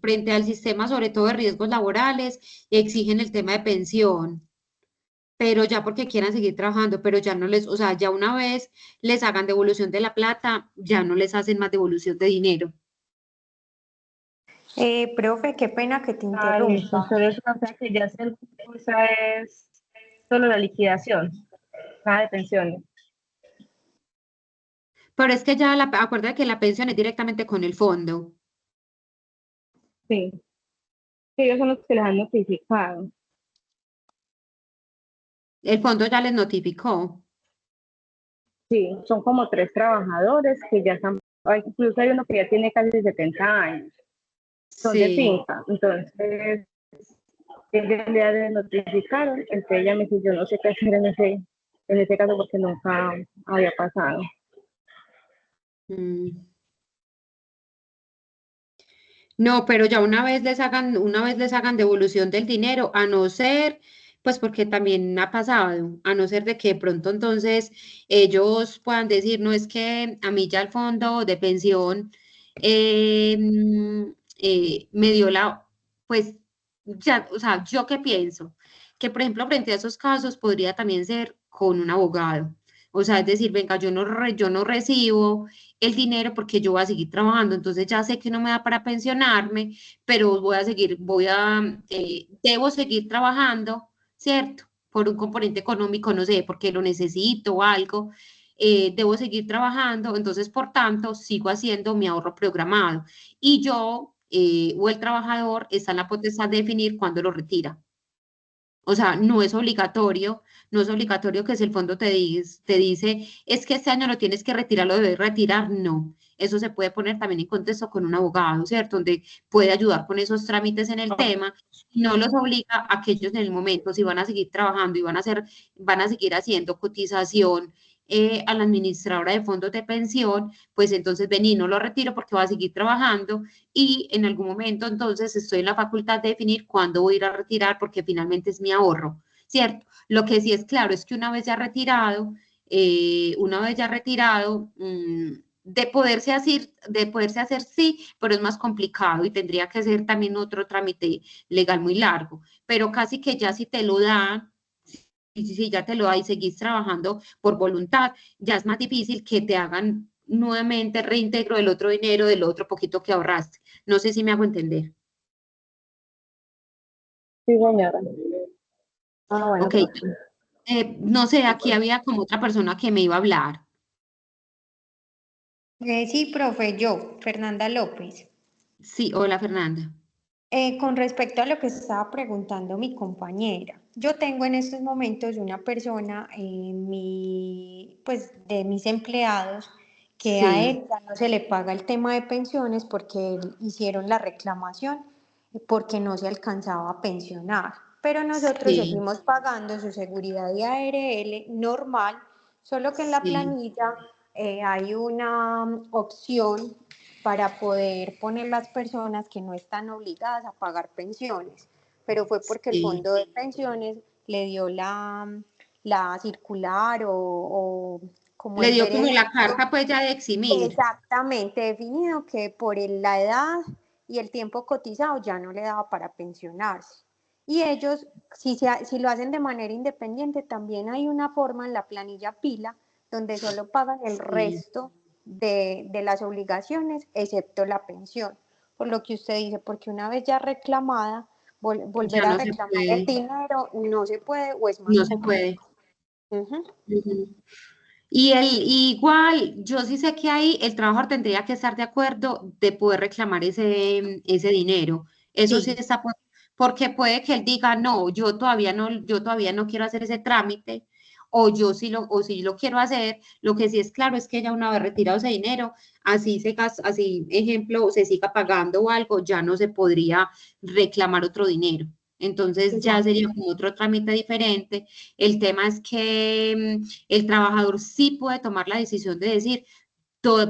frente al sistema, sobre todo de riesgos laborales, exigen el tema de pensión, pero ya porque quieran seguir trabajando, pero ya no les, o sea, ya una vez les hagan devolución de la plata, ya no les hacen más devolución de dinero. Profe, qué pena que te listo. interrumpa. Entonces, o sea que ya se usa es solo la liquidación, nada de pensiones. Pero es que ya, acuerda que la pensión es directamente con el fondo. Sí, que ellos son los que les han notificado. El fondo ya les notificó. Sí, son como 3 trabajadores que ya están, incluso hay uno que ya tiene casi 70 años, son de Sí. finca, entonces ellos le notificaron, entonces ella me dice, yo no sé qué hacer en ese caso porque nunca había pasado. Mm. No, pero ya una vez les hagan devolución del dinero, a no ser, pues porque también ha pasado, a no ser de que de pronto entonces ellos puedan decir, no es que a mí ya el fondo de pensión me dio pues ya, o sea, yo qué pienso, que por ejemplo frente a esos casos podría también ser con un abogado, o sea, es decir, venga, yo no recibo el dinero porque yo voy a seguir trabajando, entonces ya sé que no me da para pensionarme, pero debo seguir trabajando, ¿cierto? Por un componente económico, no sé, porque lo necesito o algo, debo seguir trabajando, entonces por tanto sigo haciendo mi ahorro programado y yo o el trabajador está en la potestad de definir cuándo lo retira. O sea, no es obligatorio que si el fondo te dice, es que este año lo tienes que retirar, lo debes retirar, no. Eso se puede poner también en contexto con un abogado, ¿cierto? Donde puede ayudar con esos trámites en el tema, no los obliga a que ellos en el momento, si van a seguir trabajando y van a seguir haciendo cotización a la administradora de fondos de pensión, pues entonces vení, no lo retiro porque va a seguir trabajando y en algún momento entonces estoy en la facultad de definir cuándo voy a ir a retirar porque finalmente es mi ahorro, ¿cierto? Lo que sí es claro es que una vez ya retirado, de poderse hacer sí, pero es más complicado y tendría que ser también otro trámite legal muy largo, pero casi que ya si te lo dan, y si ya te lo da y seguís trabajando por voluntad, ya es más difícil que te hagan nuevamente reintegro del otro dinero, del otro poquito que ahorraste. No sé si me hago entender. Sí, señora. Bueno, Ok, pues, no sé, aquí había como otra persona que me iba a hablar. Sí, profe, yo, Fernanda López. Sí, hola Fernanda. Con respecto a lo que estaba preguntando mi compañera, yo tengo en estos momentos una persona pues de mis empleados que a Sí, él ya no se le paga el tema de pensiones porque hicieron la reclamación porque no se alcanzaba a pensionar. Pero nosotros sí, seguimos pagando su seguridad de ARL normal, solo que en la sí, planilla hay una opción para poder poner las personas que no están obligadas a pagar pensiones, pero fue porque el sí. fondo de pensiones le dio la circular o como Le el dio como la veredicto carta pues ya de eximir. exactamente definido que por la edad y el tiempo cotizado ya no le daba para pensionarse. Y ellos, si lo hacen de manera independiente, también hay una forma en la planilla pila donde solo pagan el Sí, resto de las obligaciones, excepto la pensión. Por lo que usted dice, porque una vez ya reclamada, ya volver a no se reclamar el puede, dinero no se puede o es más no se complicado. puede. Uh-huh. Ujú. Igual, yo sí sé que ahí el trabajador tendría que estar de acuerdo de poder reclamar ese dinero. Eso sí Sí. está, porque puede que él diga, no, yo todavía no quiero hacer ese trámite, o sí lo quiero hacer. Lo que sí es claro es que ya una vez retirado ese dinero, así, ejemplo, se siga pagando o algo, ya no se podría reclamar otro dinero. Entonces ya sería como otro trámite diferente. El tema es que el trabajador sí puede tomar la decisión de decir,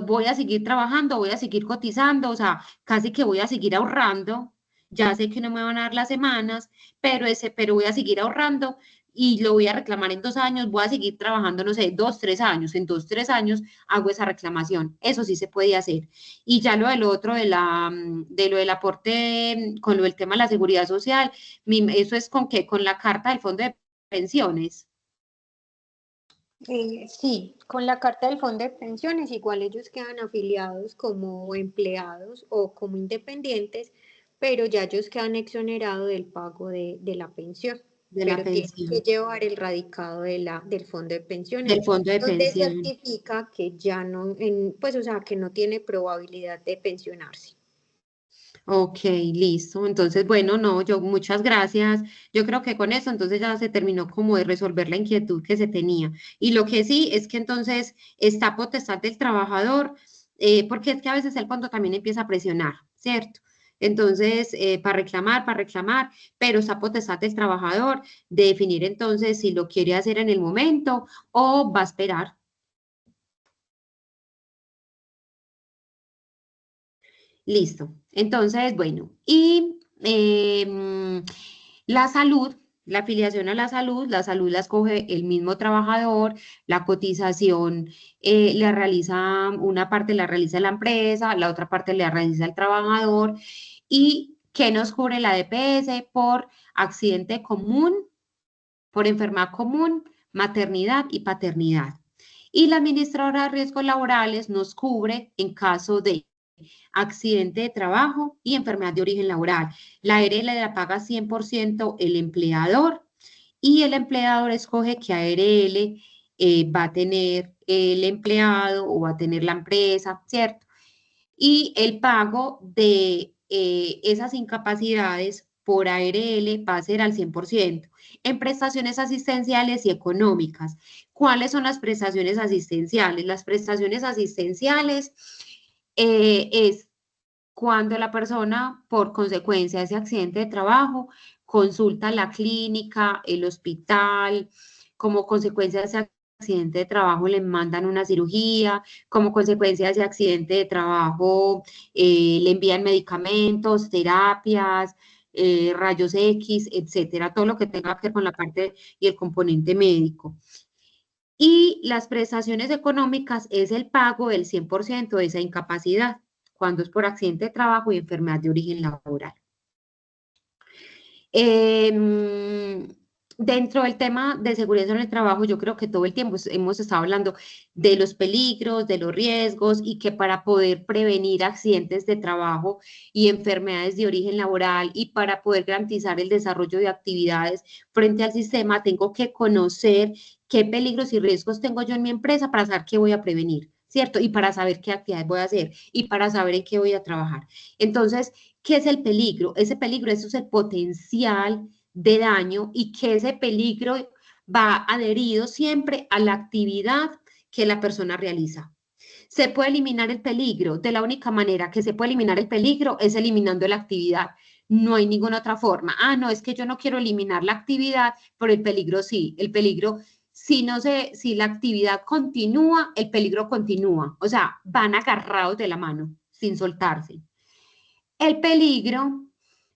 voy a seguir trabajando, voy a seguir cotizando, o sea, casi que voy a seguir ahorrando. Ya sé que no me van a dar las semanas, pero voy a seguir ahorrando y lo voy a reclamar en 2 años, voy a seguir trabajando, no sé, 2, 3 años. En 2, 3 años hago esa reclamación. Eso sí se puede hacer. Y ya lo del otro, de lo del aporte, con lo del tema de la seguridad social, eso es con qué, con la carta del fondo de pensiones. Sí, con la carta del fondo de pensiones, igual ellos quedan afiliados como empleados o como independientes, pero ya ellos quedan exonerados del pago de la pensión. De la Pero tienen que pensión, llevar el radicado del fondo de pensiones, del fondo de donde pensión. certifica que ya no, pues o sea, que no tiene probabilidad de pensionarse. Ok, listo. Entonces, bueno, no, muchas gracias. Yo creo que con eso entonces ya se terminó como de resolver la inquietud que se tenía. Y lo que sí es que entonces está potestad del trabajador, porque es que a veces el fondo también empieza a presionar, ¿cierto? Entonces, para reclamar, pero está potestad del trabajador de definir entonces si lo quiere hacer en el momento o va a esperar. Listo. Entonces, bueno, y la salud, la afiliación a la salud la escoge el mismo trabajador, la cotización la realiza, una parte la realiza la empresa, la otra parte la realiza el trabajador. ¿Y qué nos cubre la DPS? Por accidente común, por enfermedad común, maternidad y paternidad. Y la administradora de riesgos laborales nos cubre en caso de accidente de trabajo y enfermedad de origen laboral. La ARL la paga 100% el empleador y el empleador escoge qué ARL va a tener el empleado o va a tener la empresa, ¿cierto? Y el pago de esas incapacidades por ARL va a ser al 100% en prestaciones asistenciales y económicas. ¿Cuáles son las prestaciones asistenciales? Las prestaciones asistenciales es cuando la persona, por consecuencia de ese accidente de trabajo, consulta la clínica, el hospital, como consecuencia de ese accidente de trabajo le mandan una cirugía, como consecuencia de ese accidente de trabajo le envían medicamentos, terapias, rayos X, etcétera, todo lo que tenga que ver con la parte y el componente médico. Y las prestaciones económicas es el pago del 100% de esa incapacidad, cuando es por accidente de trabajo y enfermedad de origen laboral. Dentro del tema de seguridad en el trabajo, yo creo que todo el tiempo hemos estado hablando de los peligros, de los riesgos y que para poder prevenir accidentes de trabajo y enfermedades de origen laboral y para poder garantizar el desarrollo de actividades frente al sistema, tengo que conocer qué peligros y riesgos tengo yo en mi empresa para saber qué voy a prevenir, ¿cierto? Y para saber qué actividades voy a hacer y para saber en qué voy a trabajar. Entonces, ¿qué es el peligro? Ese peligro, eso es el potencial de daño y que ese peligro va adherido siempre a la actividad que la persona realiza. ¿Se puede eliminar el peligro? De la única manera que se puede eliminar el peligro es eliminando la actividad. No hay ninguna otra forma. Ah, no, es que yo no quiero eliminar la actividad, pero el peligro sí. El peligro, si la actividad continúa, el peligro continúa. O sea, van agarrados de la mano, sin soltarse. El peligro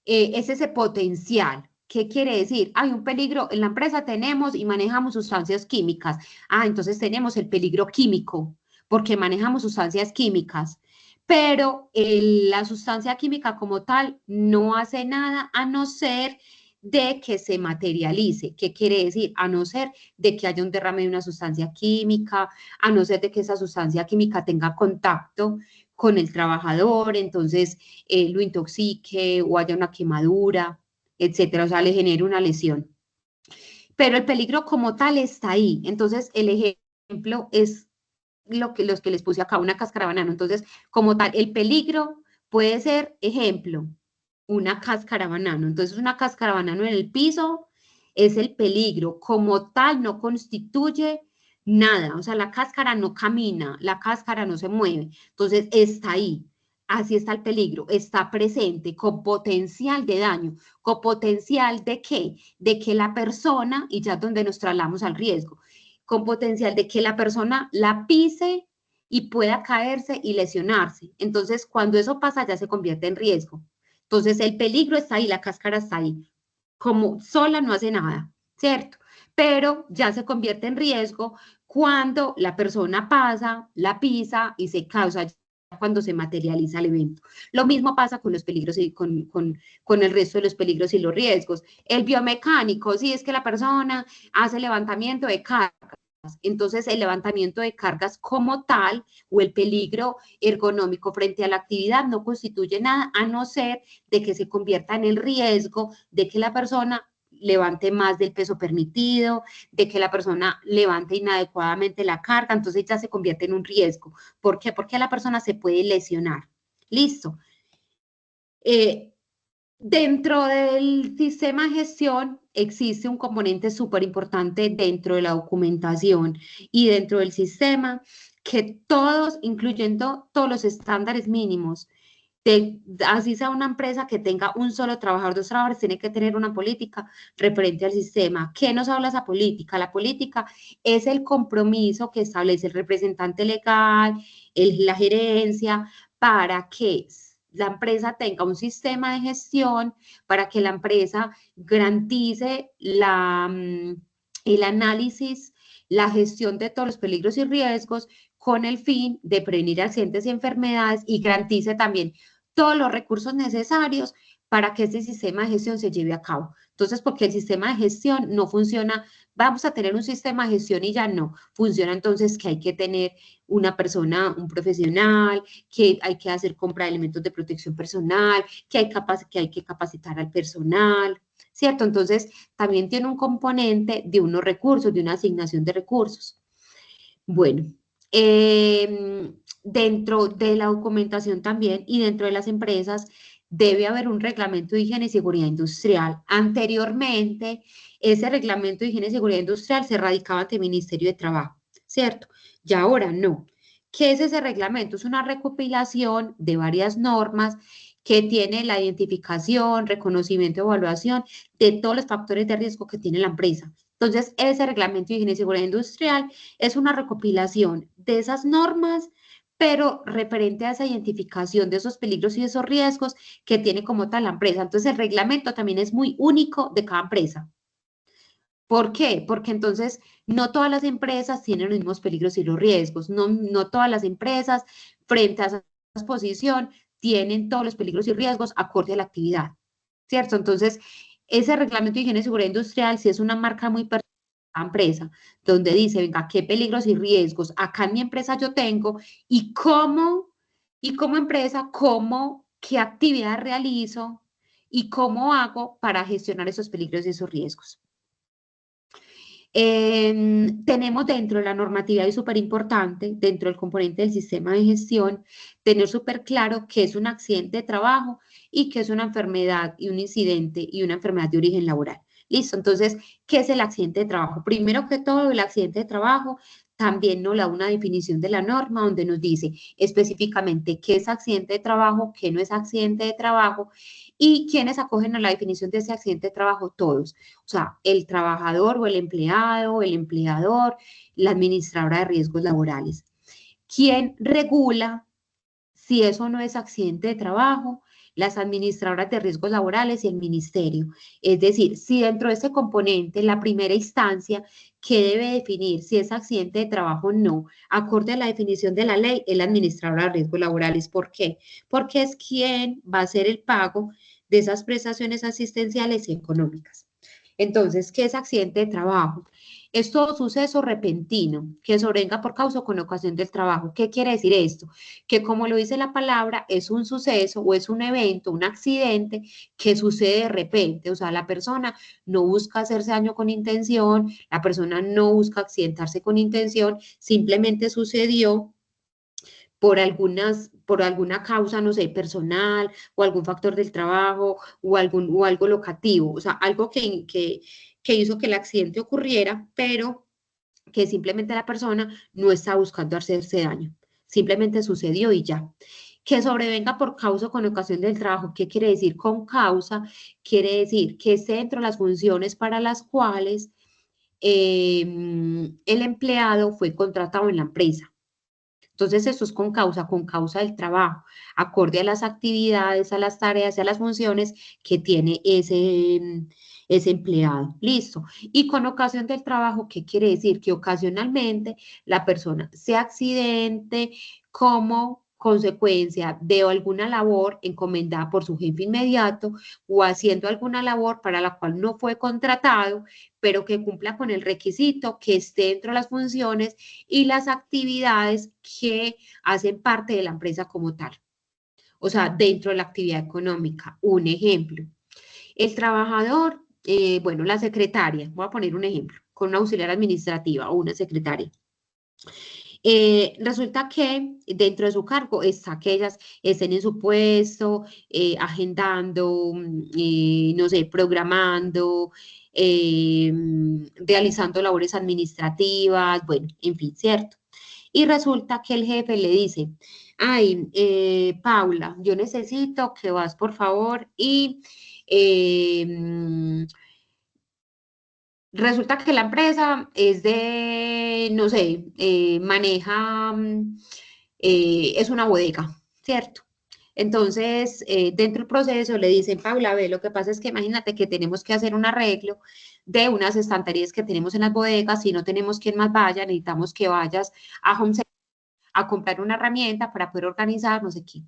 es ese potencial. ¿Qué quiere decir? Hay un peligro, en la empresa tenemos y manejamos sustancias químicas. Ah, entonces tenemos el peligro químico, porque manejamos sustancias químicas. Pero la sustancia química como tal no hace nada a no ser de que se materialice. ¿Qué quiere decir? A no ser de que haya un derrame de una sustancia química, a no ser de que esa sustancia química tenga contacto con el trabajador, entonces lo intoxique o haya una quemadura, etcétera, o sea, le genere una lesión. Pero el peligro como tal está ahí. Entonces, el ejemplo es los que les puse acá, una cáscara de banano. Entonces, como tal, el peligro puede ser, ejemplo, una cáscara de banano. Entonces, una cáscara de banano en el piso es el peligro. Como tal, no constituye nada. O sea, la cáscara no camina, la cáscara no se mueve. Entonces, está ahí. así está el peligro, está presente con potencial de daño. ¿Con potencial de qué? De que la persona, y ya es donde nos trasladamos al riesgo, con potencial de que la persona la pise y pueda caerse y lesionarse. Entonces, cuando eso pasa, ya se convierte en riesgo. Entonces, el peligro está ahí, la cáscara está ahí. Como sola no hace nada, ¿cierto? Pero ya se convierte en riesgo cuando la persona pasa, la pisa y se causa cuando se materializa el evento. Lo mismo pasa con los peligros y con el resto de los peligros y los riesgos. El biomecánico, si es que la persona hace levantamiento de cargas, entonces el levantamiento de cargas como tal o el peligro ergonómico frente a la actividad no constituye nada a no ser de que se convierta en el riesgo de que la persona levante más del peso permitido, de que la persona levante inadecuadamente la carga, entonces ya se convierte en un riesgo. ¿Por qué? Porque la persona se puede lesionar. Listo. Dentro del sistema de gestión existe un componente súper importante dentro de la documentación y dentro del sistema que todos, incluyendo todos los estándares mínimos, así sea una empresa que tenga un solo trabajador, 2 trabajadores, tiene que tener una política referente al sistema. ¿Qué nos habla esa política? La política es el compromiso que establece el representante legal, la gerencia, para que la empresa tenga un sistema de gestión, para que la empresa garantice el análisis, la gestión de todos los peligros y riesgos con el fin de prevenir accidentes y enfermedades y garantice también todos los recursos necesarios para que este sistema de gestión se lleve a cabo. Entonces, porque el sistema de gestión no funciona, vamos a tener un sistema de gestión y ya no, funciona entonces que hay que tener una persona, un profesional, que hay que hacer compra de elementos de protección personal, que hay que capacitar al personal, ¿cierto? Entonces, también tiene un componente de unos recursos, de una asignación de recursos. Bueno, dentro de la documentación también y dentro de las empresas debe haber un reglamento de higiene y seguridad industrial. Anteriormente, ese reglamento de higiene y seguridad industrial se radicaba ante el Ministerio de Trabajo, ¿cierto? Y ahora no. ¿Qué es ese reglamento? Es una recopilación de varias normas que tiene la identificación, reconocimiento, evaluación de todos los factores de riesgo que tiene la empresa. Entonces, ese reglamento de higiene y seguridad industrial es una recopilación de esas normas, pero referente a esa identificación de esos peligros y esos riesgos que tiene como tal la empresa. Entonces, el reglamento también es muy único de cada empresa. ¿Por qué? Porque entonces no todas las empresas tienen los mismos peligros y los riesgos, no todas las empresas frente a esa exposición tienen todos los peligros y riesgos acorde a la actividad, ¿cierto? Entonces, ese reglamento de higiene y seguridad industrial sí es una marca muy personal de la empresa, donde dice, venga, qué peligros y riesgos acá en mi empresa yo tengo y como empresa, qué actividad realizo y cómo hago para gestionar esos peligros y esos riesgos. Tenemos dentro de la normatividad y súper importante, dentro del componente del sistema de gestión, tener súper claro qué es un accidente de trabajo y qué es una enfermedad y un incidente y una enfermedad de origen laboral. Listo, entonces, ¿qué es el accidente de trabajo? Primero que todo, el accidente de trabajo también nos da una definición de la norma donde nos dice específicamente qué es accidente de trabajo, qué no es accidente de trabajo y quiénes acogen a la definición de ese accidente de trabajo, todos. O sea, el trabajador o el empleado, el empleador, la administradora de riesgos laborales. ¿Quién regula si eso no es accidente de trabajo? Las administradoras de riesgos laborales y el ministerio. Es decir, si dentro de ese componente, la primera instancia que debe definir si es accidente de trabajo o no, acorde a la definición de la ley, es la administradora de riesgos laborales. ¿Por qué? Porque es quien va a hacer el pago de esas prestaciones asistenciales y económicas. Entonces, ¿qué es accidente de trabajo? Es todo suceso repentino que sobrevenga por causa o con ocasión del trabajo. ¿Qué quiere decir esto? Que como lo dice la palabra, es un suceso o es un evento, un accidente que sucede de repente. O sea, la persona no busca hacerse daño con intención, la persona no busca accidentarse con intención, simplemente sucedió por alguna causa, no sé, personal o algún factor del trabajo o algo locativo, o sea, algo que hizo que el accidente ocurriera, pero que simplemente la persona no está buscando hacerse daño, simplemente sucedió y ya. Que sobrevenga por causa o con ocasión del trabajo. ¿Qué quiere decir con causa? Quiere decir que esté dentro de las funciones para las cuales el empleado fue contratado en la empresa. Entonces, eso es con causa del trabajo, acorde a las actividades, a las tareas y a las funciones que tiene ese empleado. Listo. Y con ocasión del trabajo, ¿qué quiere decir? Que ocasionalmente la persona se accidente como consecuencia de alguna labor encomendada por su jefe inmediato o haciendo alguna labor para la cual no fue contratado, pero que cumpla con el requisito, que esté dentro de las funciones y las actividades que hacen parte de la empresa como tal. O sea, dentro de la actividad económica. Un ejemplo, el trabajador, bueno, la secretaria, voy a poner un ejemplo, con una auxiliar administrativa o una secretaria. Resulta que dentro de su cargo está que ellas estén en su puesto, agendando, no sé, programando, realizando labores administrativas, bueno, en fin, ¿cierto? Y resulta que el jefe le dice, ay, Paula, yo necesito que vas por favor y resulta que la empresa es de, no sé, maneja, es una bodega, ¿cierto? Entonces, dentro del proceso le dicen, Paula, ve, lo que pasa es que imagínate que tenemos que hacer un arreglo de unas estanterías que tenemos en las bodegas y no tenemos quien más vaya, necesitamos que vayas a Home Center a comprar una herramienta para poder organizar, no sé qué.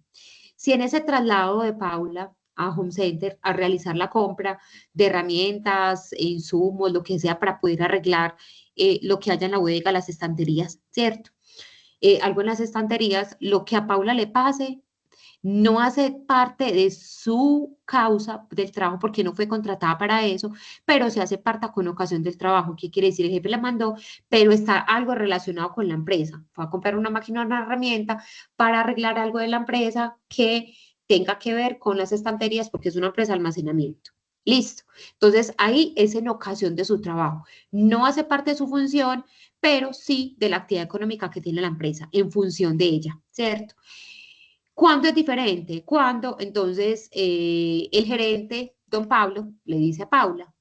Si en ese traslado de Paula a Home Center a realizar la compra de herramientas, insumos, lo que sea para poder arreglar lo que haya en la bodega, las estanterías, ¿cierto? Algo en las estanterías, lo que a Paula le pase no hace parte de su causa del trabajo porque no fue contratada para eso, pero se hace parte con ocasión del trabajo. ¿Qué quiere decir? El jefe la mandó, pero está algo relacionado con la empresa. Fue a comprar una máquina o una herramienta para arreglar algo de la empresa que tenga que ver con las estanterías porque es una empresa de almacenamiento. Listo. Entonces, ahí es en ocasión de su trabajo. No hace parte de su función, pero sí de la actividad económica que tiene la empresa en función de ella, ¿cierto? ¿Cuándo es diferente? Cuando entonces el gerente, don Pablo, le dice a Paula,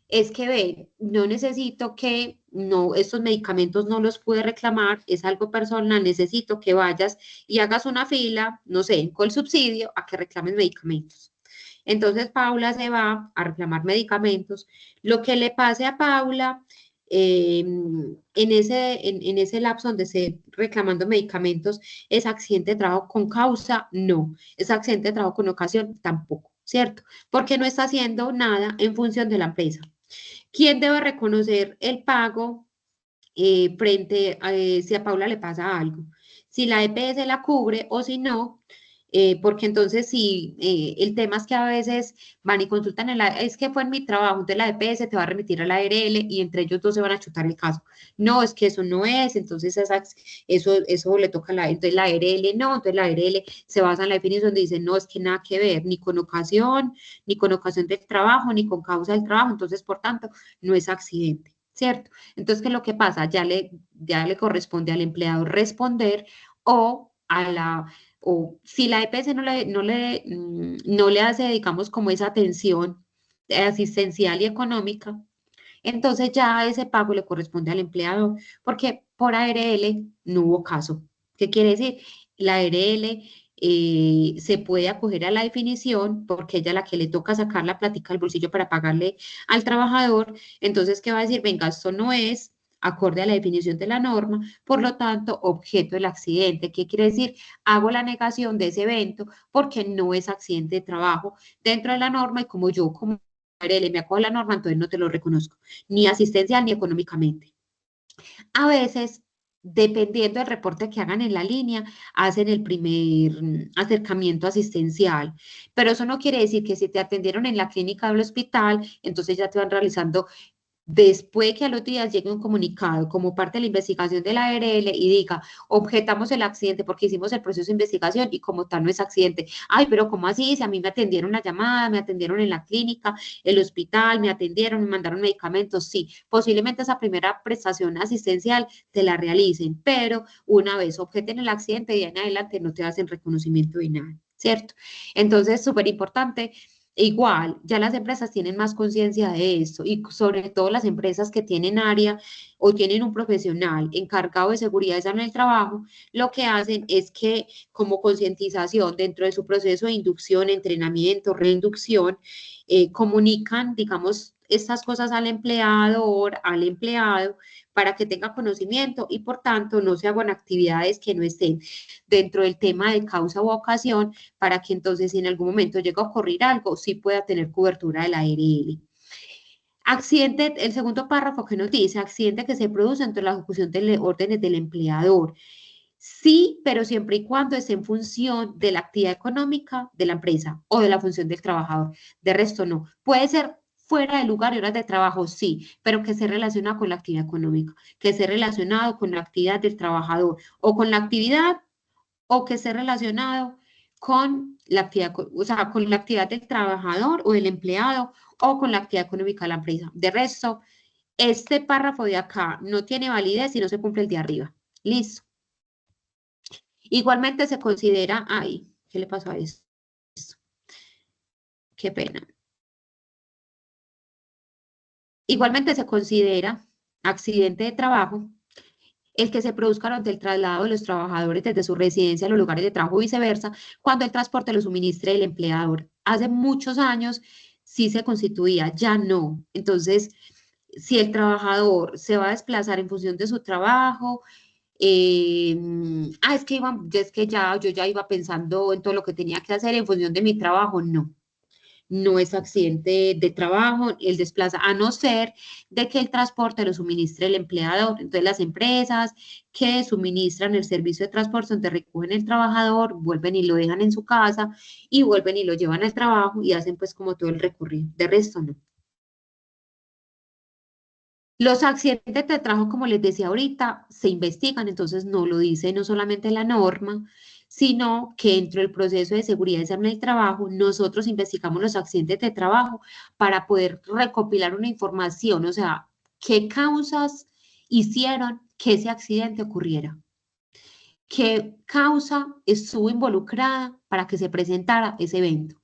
es que ve, no necesito que, no, estos medicamentos no los pude reclamar, es algo personal, necesito que vayas y hagas una fila, no sé, con el subsidio a que reclames medicamentos. Entonces Paula se va a reclamar medicamentos. Lo que le pase a Paula en ese lapso donde se reclamando medicamentos, ¿es accidente de trabajo con causa? No. ¿Es accidente de trabajo con ocasión? Tampoco, ¿cierto? Porque no está haciendo nada en función de la empresa. ¿Quién debe reconocer el pago frente a si a Paula le pasa algo? Si la EPS la cubre o si no, porque entonces si el tema es que a veces van y consultan, es que fue en mi trabajo, entonces la EPS te va a remitir a la ARL y entre ellos dos se van a chutar el caso. No, es que eso no es, entonces eso le toca a entonces la ARL no, entonces la ARL se basa en la definición donde dice, no, es que nada que ver, ni con ocasión del trabajo, ni con causa del trabajo, entonces por tanto no es accidente, ¿cierto? Entonces, ¿qué es lo que pasa? Ya le corresponde al empleado responder o o si la EPS no le hace, digamos, como esa atención asistencial y económica, entonces ya ese pago le corresponde al empleado, porque por ARL no hubo caso. ¿Qué quiere decir? La ARL se puede acoger a la definición porque ella es la que le toca sacar la plática del bolsillo para pagarle al trabajador. Entonces, ¿qué va a decir? Venga, esto no es acorde a la definición de la norma, por lo tanto, objeto del accidente. ¿Qué quiere decir? Hago la negación de ese evento porque no es accidente de trabajo dentro de la norma y como yo, como ARL me acojo a la norma, entonces no te lo reconozco, ni asistencial ni económicamente. A veces, dependiendo del reporte que hagan en la línea, hacen el primer acercamiento asistencial, pero eso no quiere decir que si te atendieron en la clínica del hospital, entonces ya te van realizando después que a los días llegue un comunicado como parte de la investigación de la ARL y diga, objetamos el accidente porque hicimos el proceso de investigación y como tal no es accidente. Ay, pero ¿cómo así? Si a mí me atendieron la llamada, me atendieron en la clínica, el hospital, me atendieron, me mandaron medicamentos, sí, posiblemente esa primera prestación asistencial te la realicen, pero una vez objeten el accidente, de ahí en adelante no te hacen reconocimiento de nada, ¿cierto? Entonces, súper importante. Igual, ya las empresas tienen más conciencia de esto y sobre todo las empresas que tienen área o tienen un profesional encargado de seguridad y salud en el trabajo, lo que hacen es que como concientización dentro de su proceso de inducción, entrenamiento, reinducción, comunican, digamos, estas cosas al empleador, al empleado, para que tenga conocimiento y por tanto no se hagan actividades que no estén dentro del tema de causa u ocasión, para que entonces si en algún momento llega a ocurrir algo, sí pueda tener cobertura de la ARL. Accidente, el segundo párrafo que nos dice, accidente que se produce entre la ejecución de órdenes del empleador. Sí, pero siempre y cuando esté en función de la actividad económica de la empresa o de la función del trabajador. De resto, no. Puede ser fuera de lugar y horas de trabajo, sí, pero que esté relacionado con la actividad económica, que esté relacionado con la actividad del trabajador o con la actividad o que esté relacionado con la actividad, o sea, con la actividad del trabajador o del empleado o con la actividad económica de la empresa. De resto, este párrafo de acá no tiene validez si no se cumple el de arriba. Listo. Igualmente se considera, ay, ¿qué le pasó a esto? Qué pena. Igualmente se considera accidente de trabajo el que se produzca durante el traslado de los trabajadores desde su residencia a los lugares de trabajo o viceversa, cuando el transporte lo suministre el empleador. Hace muchos años sí se constituía, ya no. Entonces, si el trabajador se va a desplazar en función de su trabajo, es que ya yo ya iba pensando en todo lo que tenía que hacer en función de mi trabajo, no. No es accidente de trabajo, él desplaza, a no ser de que el transporte lo suministre el empleador. Entonces, las empresas que suministran el servicio de transporte donde recogen el trabajador, vuelven y lo dejan en su casa y vuelven y lo llevan al trabajo y hacen pues como todo el recorrido. De resto, no. Los accidentes de trabajo, como les decía ahorita, se investigan, entonces no lo dice no solamente la norma, sino que dentro del proceso de seguridad y salud en el trabajo, nosotros investigamos los accidentes de trabajo para poder recopilar una información, o sea, qué causas hicieron que ese accidente ocurriera, qué causa estuvo involucrada para que se presentara ese evento.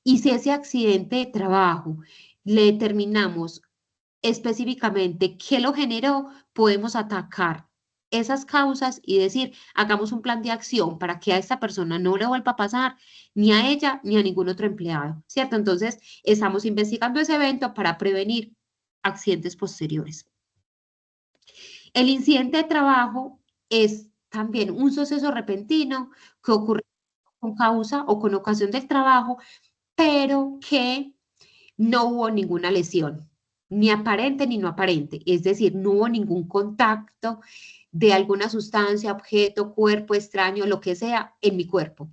Y si ese accidente de trabajo le determinamos específicamente qué lo generó, podemos atacar esas causas y decir, hagamos un plan de acción para que a esta persona no le vuelva a pasar, ni a ella, ni a ningún otro empleado, ¿cierto? Entonces, estamos investigando ese evento para prevenir accidentes posteriores. El incidente de trabajo es también un suceso repentino que ocurre con causa o con ocasión del trabajo, pero que no hubo ninguna lesión, ni aparente ni no aparente, es decir, no hubo ningún contacto de alguna sustancia, objeto, cuerpo extraño, lo que sea, en mi cuerpo.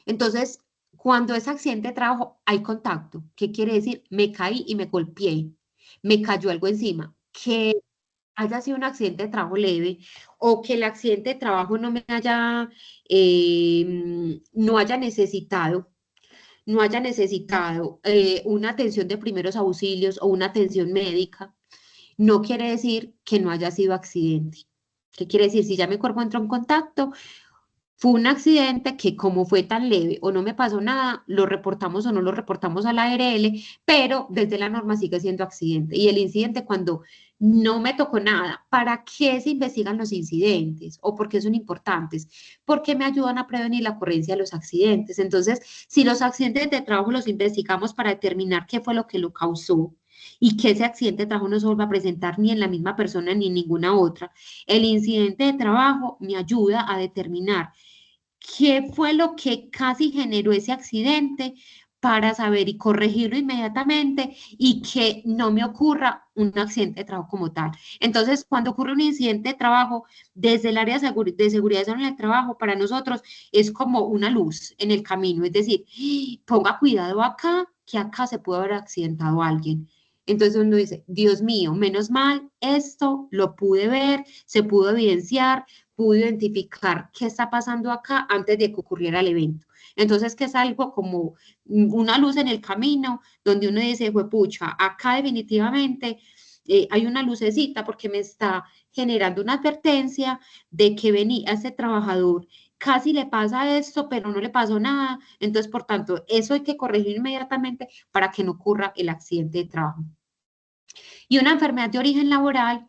Entonces, cuando es accidente de trabajo, hay contacto. ¿Qué quiere decir? Me caí y me golpeé, me cayó algo encima. Que haya sido un accidente de trabajo leve o que el accidente de trabajo no me haya, no haya necesitado una atención de primeros auxilios o una atención médica, no quiere decir que no haya sido accidente. ¿Qué quiere decir? Si ya mi cuerpo entró en contacto, fue un accidente que como fue tan leve o no me pasó nada, lo reportamos o no lo reportamos a la ARL, pero desde la norma sigue siendo accidente. Y el incidente cuando no me tocó nada, ¿para qué se investigan los incidentes o por qué son importantes? Porque me ayudan a prevenir la ocurrencia de los accidentes. Entonces, si los accidentes de trabajo los investigamos para determinar qué fue lo que lo causó y que ese accidente de trabajo no se vuelva a presentar ni en la misma persona ni en ninguna otra, el incidente de trabajo me ayuda a determinar qué fue lo que casi generó ese accidente para saber y corregirlo inmediatamente y que no me ocurra un accidente de trabajo como tal. Entonces, cuando ocurre un incidente de trabajo, desde el área de seguridad en el trabajo, para nosotros es como una luz en el camino, es decir, ponga cuidado acá, que acá se puede haber accidentado alguien. Entonces uno dice, Dios mío, menos mal, esto lo pude ver, se pudo evidenciar, pude identificar qué está pasando acá antes de que ocurriera el evento. Entonces, que es algo como una luz en el camino, donde uno dice, pucha, acá definitivamente hay una lucecita porque me está generando una advertencia de que venía ese trabajador, casi le pasa esto, pero no le pasó nada. Entonces, por tanto, eso hay que corregir inmediatamente para que no ocurra el accidente de trabajo. Y una enfermedad de origen laboral,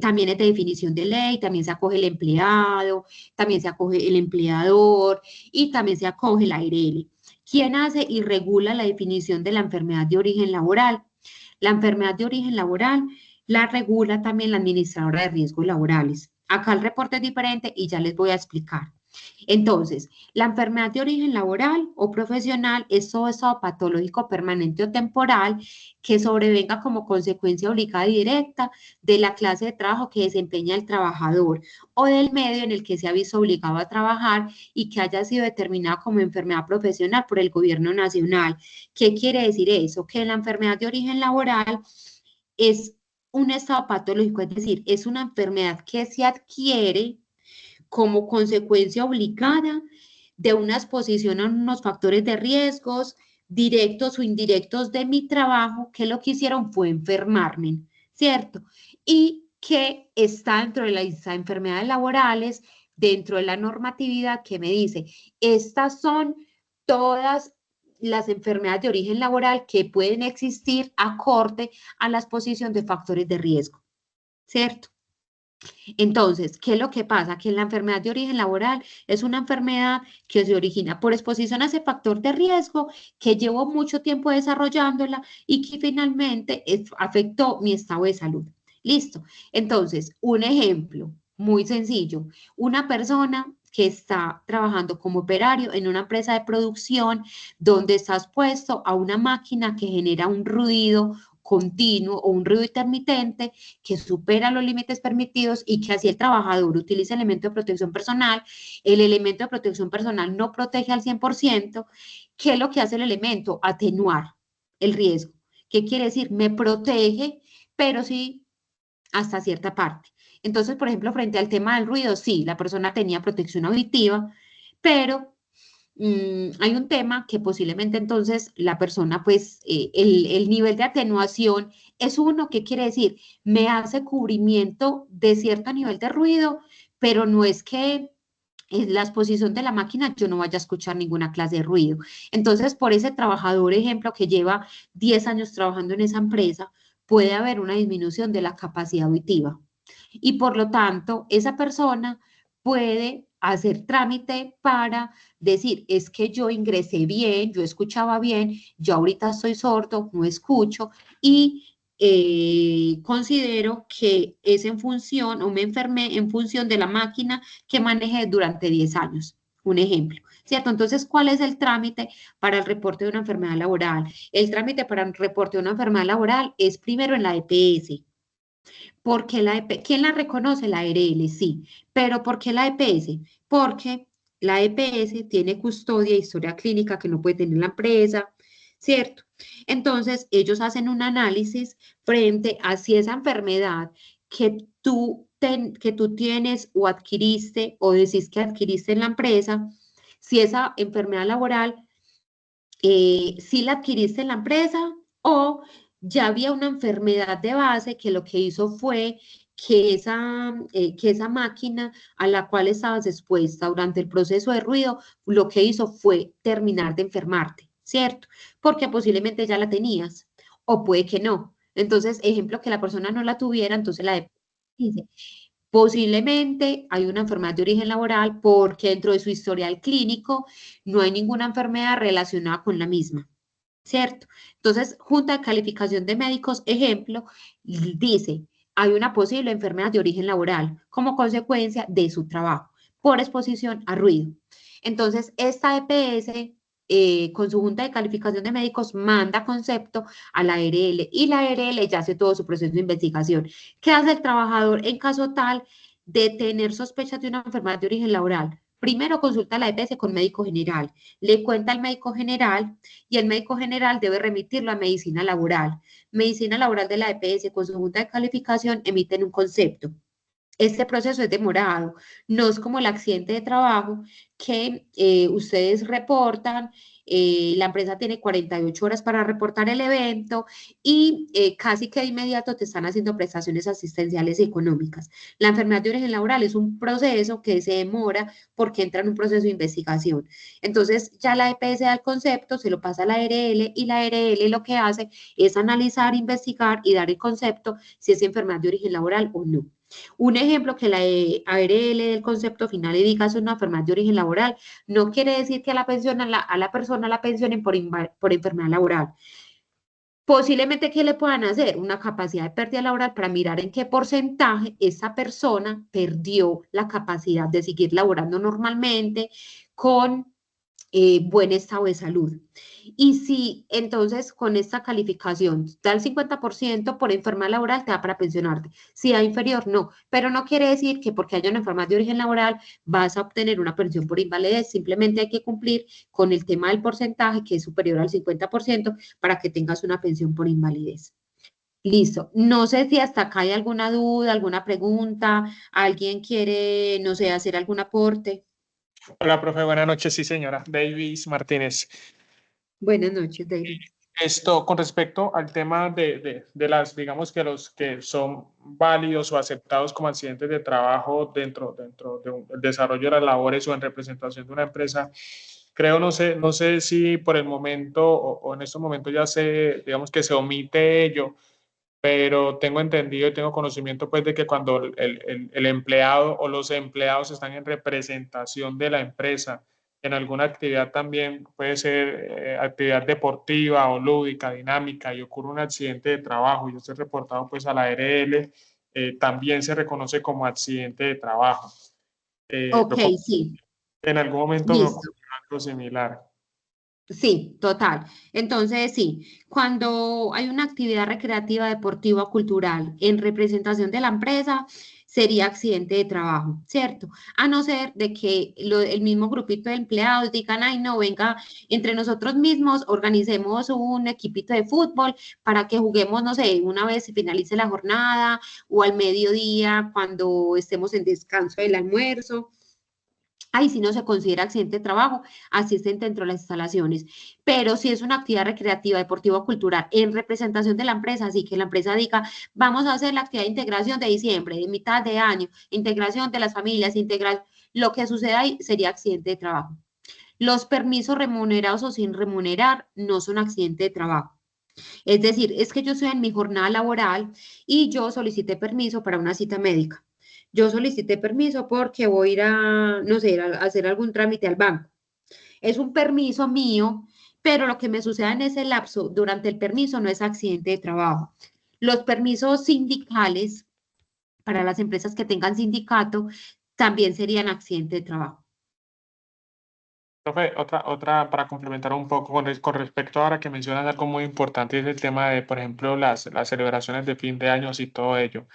también es de definición de ley, también se acoge el empleado, también se acoge el empleador y también se acoge la ARL. ¿Quién hace y regula la definición de la enfermedad de origen laboral? La enfermedad de origen laboral la regula también la administradora de riesgos laborales. Acá el reporte es diferente y ya les voy a explicar. Entonces, la enfermedad de origen laboral o profesional es todo estado patológico permanente o temporal que sobrevenga como consecuencia obligada y directa de la clase de trabajo que desempeña el trabajador o del medio en el que se ha visto obligado a trabajar y que haya sido determinada como enfermedad profesional por el gobierno nacional. ¿Qué quiere decir eso? Que la enfermedad de origen laboral es un estado patológico, es decir, es una enfermedad que se adquiere como consecuencia obligada de una exposición a unos factores de riesgos directos o indirectos de mi trabajo, que lo que hicieron fue enfermarme, ¿cierto? Y que está dentro de las enfermedades laborales, dentro de la normatividad que me dice, estas son todas las enfermedades de origen laboral que pueden existir acorde a la exposición de factores de riesgo, ¿cierto? Entonces, ¿qué es lo que pasa? Que la enfermedad de origen laboral es una enfermedad que se origina por exposición a ese factor de riesgo que llevo mucho tiempo desarrollándola y que finalmente afectó mi estado de salud. Listo. Entonces, un ejemplo muy sencillo. Una persona que está trabajando como operario en una empresa de producción donde está expuesto a una máquina que genera un ruido continuo o un ruido intermitente que supera los límites permitidos y que así el trabajador utiliza elemento de protección personal, el elemento de protección personal no protege al 100%, ¿qué es lo que hace el elemento? Atenuar el riesgo. ¿Qué quiere decir? Me protege, pero sí hasta cierta parte. Entonces, por ejemplo, frente al tema del ruido, sí, la persona tenía protección auditiva, pero hay un tema que posiblemente entonces la persona, pues, el nivel de atenuación es uno, ¿qué quiere decir? Me hace cubrimiento de cierto nivel de ruido, pero no es que en la exposición de la máquina yo no vaya a escuchar ninguna clase de ruido. Entonces, por ese trabajador, ejemplo, que lleva 10 años trabajando en esa empresa, puede haber una disminución de la capacidad auditiva. Y por lo tanto, esa persona puede hacer trámite para decir, es que yo ingresé bien, yo escuchaba bien, yo ahorita estoy sordo, no escucho y considero que es en función o me enfermé en función de la máquina que manejé durante 10 años. Un ejemplo, ¿cierto? Entonces, ¿cuál es el trámite para el reporte de una enfermedad laboral? El trámite para el reporte de una enfermedad laboral es primero en la EPS. Porque ¿quién la reconoce? La ARL, sí. Pero ¿por qué la EPS? Porque la EPS tiene custodia e historia clínica que no puede tener la empresa, ¿cierto? Entonces, ellos hacen un análisis frente a si esa enfermedad que tú tienes o adquiriste o decís que adquiriste en la empresa, si esa enfermedad laboral, si la adquiriste en la empresa o ya había una enfermedad de base que lo que hizo fue que esa máquina a la cual estabas expuesta durante el proceso de ruido, lo que hizo fue terminar de enfermarte, ¿cierto? Porque posiblemente ya la tenías o puede que no. Entonces, ejemplo, que la persona no la tuviera, entonces dice, posiblemente hay una enfermedad de origen laboral porque dentro de su historial clínico no hay ninguna enfermedad relacionada con la misma, ¿cierto? Entonces, Junta de Calificación de Médicos, ejemplo, dice, hay una posible enfermedad de origen laboral como consecuencia de su trabajo por exposición a ruido. Entonces, esta EPS, con su Junta de Calificación de Médicos, manda concepto a la ARL y la ARL ya hace todo su proceso de investigación. ¿Qué hace el trabajador en caso tal de tener sospechas de una enfermedad de origen laboral? primero consulta la EPS con médico general, le cuenta al médico general y el médico general debe remitirlo a medicina laboral. Medicina laboral de la EPS con su junta de calificación emiten un concepto. Este proceso es demorado, no es como el accidente de trabajo que ustedes reportan, la empresa tiene 48 horas para reportar el evento y casi que de inmediato te están haciendo prestaciones asistenciales y económicas. La enfermedad de origen laboral es un proceso que se demora porque entra en un proceso de investigación. Entonces ya la EPS da el concepto, se lo pasa a la ARL y la ARL lo que hace es analizar, investigar y dar el concepto si es enfermedad de origen laboral o no. Un ejemplo que la ARL del concepto final y diga es una enfermedad de origen laboral, no quiere decir que a la persona la pensionen por enfermedad laboral. Posiblemente, ¿qué le puedan hacer? Una capacidad de pérdida laboral para mirar en qué porcentaje esa persona perdió la capacidad de seguir laborando normalmente con buen estado de salud. Y si entonces con esta calificación da el 50% por enfermedad laboral, te da para pensionarte. Si da inferior, no. Pero no quiere decir que porque haya una enfermedad de origen laboral vas a obtener una pensión por invalidez. Simplemente hay que cumplir con el tema del porcentaje que es superior al 50% para que tengas una pensión por invalidez. Listo. No sé si hasta acá hay alguna duda, alguna pregunta, alguien quiere, no sé, hacer algún aporte. Hola, profe, buenas noches. Sí, señora. Davis Martínez. Buenas noches, David. Esto con respecto al tema de las, digamos que los que son válidos o aceptados como accidentes de trabajo dentro del desarrollo de las labores o en representación de una empresa, creo, no sé si por el momento o en estos momentos ya se, digamos que se omite ello, pero tengo entendido y tengo conocimiento pues de que cuando el empleado o los empleados están en representación de la empresa en alguna actividad también, puede ser actividad deportiva o lúdica, dinámica, y ocurre un accidente de trabajo y esto es reportado pues a la ARL, también se reconoce como accidente de trabajo. Ok, sí, En algún momento me listo. ocurrió algo similar. Sí, total. Entonces, sí, cuando hay una actividad recreativa, deportiva o cultural en representación de la empresa, sería accidente de trabajo, ¿cierto? A no ser de que el mismo grupito de empleados digan, ay, no, venga, entre nosotros mismos organicemos un equipito de fútbol para que juguemos, no sé, una vez se finalice la jornada o al mediodía cuando estemos en descanso del almuerzo. Ahí sí no se considera accidente de trabajo, asisten dentro de las instalaciones. Pero si es una actividad recreativa, deportiva o cultural en representación de la empresa, así que la empresa diga, vamos a hacer la actividad de integración de diciembre, de mitad de año, integración de las familias, lo que suceda ahí sería accidente de trabajo. Los permisos remunerados o sin remunerar no son accidente de trabajo. Es decir, es que yo estoy en mi jornada laboral y yo solicité permiso para una cita médica. Yo solicité permiso porque voy a ir a, no sé, a hacer algún trámite al banco. Es un permiso mío, pero lo que me suceda en ese lapso durante el permiso no es accidente de trabajo. Los permisos sindicales para las empresas que tengan sindicato también serían accidente de trabajo. Profe, otra para complementar un poco con respecto ahora que mencionas algo muy importante, es el tema de, por ejemplo, las celebraciones de fin de años y todo ello.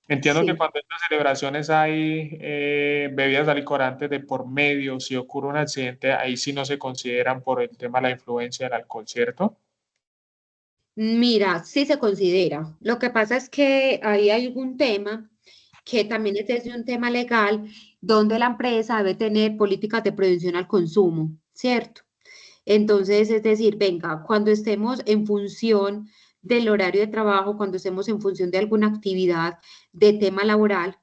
Entiendo que Sí. cuando en estas celebraciones hay bebidas alicorantes de por medio, si ocurre un accidente, ahí sí no se consideran por el tema de la influencia del alcohol, ¿cierto? Mira, sí se considera. Lo que pasa es que ahí hay algún tema que también es desde un tema legal, donde la empresa debe tener políticas de prevención al consumo, ¿cierto? Entonces, es decir, venga, cuando estemos en función del horario de trabajo, cuando estemos en función de alguna actividad de tema laboral,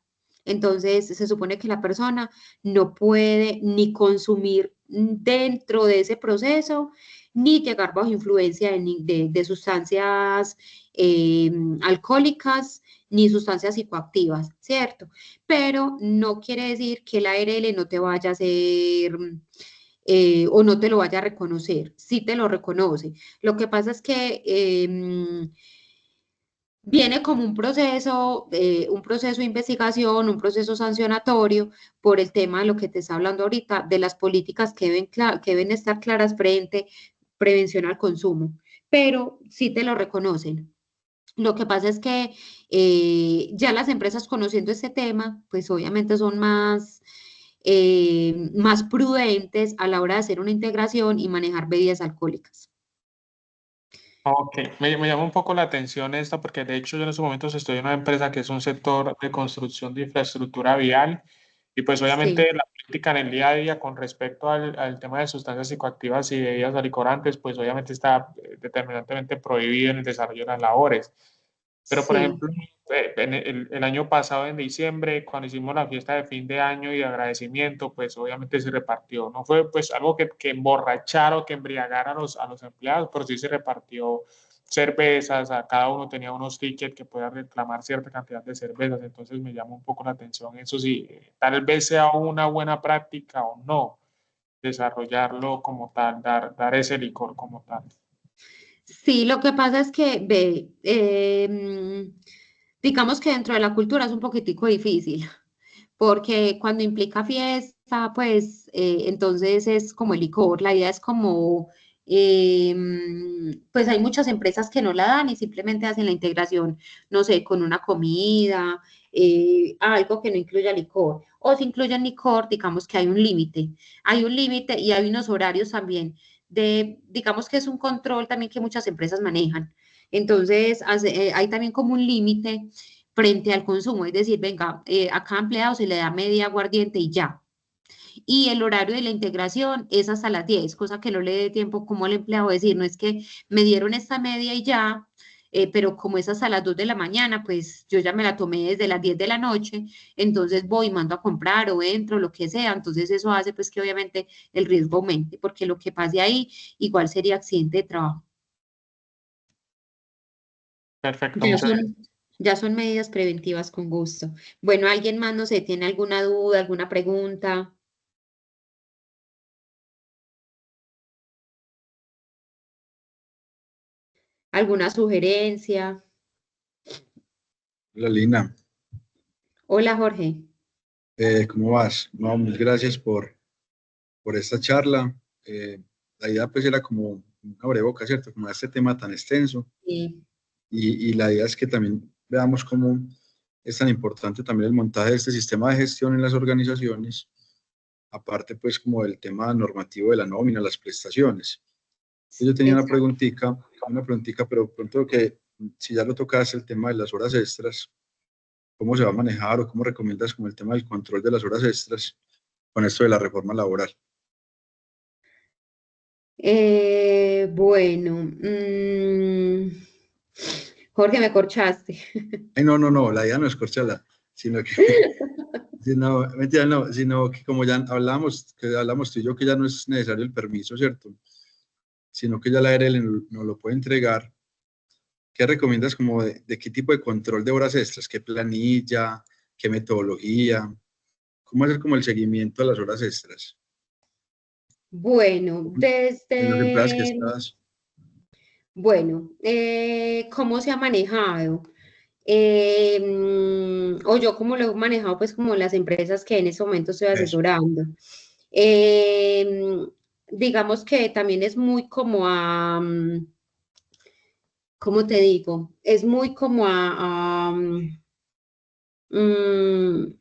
entonces se supone que la persona no puede ni consumir dentro de ese proceso, ni llegar bajo influencia de sustancias eh, alcohólicas, ni sustancias psicoactivas, ¿cierto? Pero no quiere decir que la ARL no te vaya a hacer o no te lo vaya a reconocer, sí te lo reconoce. Lo que pasa es que viene como un proceso de investigación, un proceso sancionatorio por el tema de lo que te está hablando ahorita, de las políticas que deben estar claras frente prevención al consumo, pero sí te lo reconocen. Lo que pasa es que ya las empresas conociendo este tema, pues obviamente son más más prudentes a la hora de hacer una integración y manejar bebidas alcohólicas. Ok, me llama un poco la atención esta porque de hecho yo en estos momentos estoy en una empresa que es un sector de construcción de infraestructura vial y pues obviamente Sí, la política en el día a día con respecto al tema de sustancias psicoactivas y bebidas alicorantes pues obviamente está determinantemente prohibido en el desarrollo de las labores. Pero, por sí. ejemplo, en el año pasado, en diciembre, cuando hicimos la fiesta de fin de año y de agradecimiento, pues obviamente se repartió. No fue pues algo que emborrachara o que embriagara a los empleados, pero sí se repartió cervezas, a cada uno tenía unos tickets que pueda reclamar cierta cantidad de cervezas. Entonces me llama un poco la atención eso, sí, tal vez sea una buena práctica o no, desarrollarlo como tal, dar ese licor como tal. Sí, lo que pasa es que, ve, digamos que dentro de la cultura es un poquitico difícil, porque cuando implica fiesta, pues entonces es como el licor, la idea es como, pues hay muchas empresas que no la dan y simplemente hacen la integración, no sé, con una comida, algo que no incluya licor, o si incluyen licor, digamos que hay un límite y hay unos horarios también digamos que es un control también que muchas empresas manejan. Entonces, hay también como un límite frente al consumo, es decir, venga, a cada empleado se le da media aguardiente y ya. Y el horario de la integración es hasta las 10, cosa que no le dé tiempo como al empleado decir, no es que me dieron esta media y ya, pero como es hasta las 2 de la mañana, pues yo ya me la tomé desde las 10 de la noche, entonces voy, mando a comprar o entro, lo que sea, entonces eso hace pues que obviamente el riesgo aumente, porque lo que pase ahí igual sería accidente de trabajo. Perfecto, Ya muchas gracias. son, ya son medidas preventivas con gusto. Bueno, ¿alguien más, no sé, tiene alguna duda, alguna pregunta? ¿Alguna sugerencia? Hola Lina, Hola, Jorge. ¿cómo vas? No, muchas gracias por esta charla. La idea pues era como una breboca, ¿cierto? Como este tema tan extenso Sí. y la idea es que también veamos cómo es tan importante también el montaje de este sistema de gestión en las organizaciones, aparte pues como del tema normativo de la nómina, las prestaciones. Yo tenía Exacto. una preguntita, pero pronto que si ya lo tocaste el tema de las horas extras, ¿cómo se va a manejar o cómo recomiendas como el tema del control de las horas extras con esto de la reforma laboral? Bueno, Jorge, me corchaste. Ay, no, no, no, la idea no es corcharla, sino que, sino, mentira, no, sino que como ya hablamos, que hablamos tú y yo, que ya no es necesario el permiso, ¿cierto? Sino que ya la ARL nos lo puede entregar. ¿Qué recomiendas como de qué tipo de control de horas extras? ¿Qué planilla? ¿Qué metodología? ¿Cómo hacer como el seguimiento a las horas extras Bueno, en las empresas que desde, estás? bueno, ¿cómo se ha manejado? O yo cómo lo he manejado, pues como las empresas que en este momento estoy Eso. asesorando. Em, digamos que también es muy como ¿cómo te digo? Es muy como mm,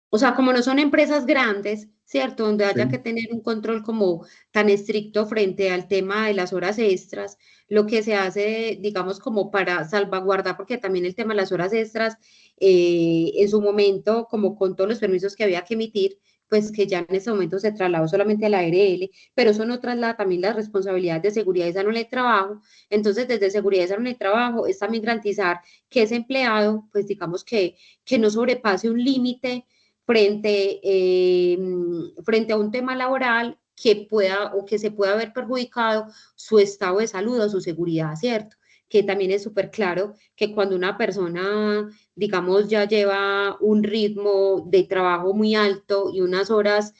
o sea, como no son empresas grandes, ¿cierto? Donde haya que Sí. tener un control como tan estricto frente al tema de las horas extras, lo que se hace, digamos, como para salvaguardar, porque también el tema de las horas extras, en su momento, como con todos los permisos que había que emitir, pues que ya en ese momento se trasladó solamente a la ARL, pero eso no traslada también las responsabilidades de seguridad y salud en el trabajo. Entonces, desde seguridad y salud en el trabajo es también garantizar que ese empleado, pues digamos que no sobrepase un límite frente a un tema laboral que pueda o que se pueda haber perjudicado su estado de salud o su seguridad, ¿cierto? Que también es súper claro que cuando una persona, digamos, ya lleva un ritmo de trabajo muy alto y unas horas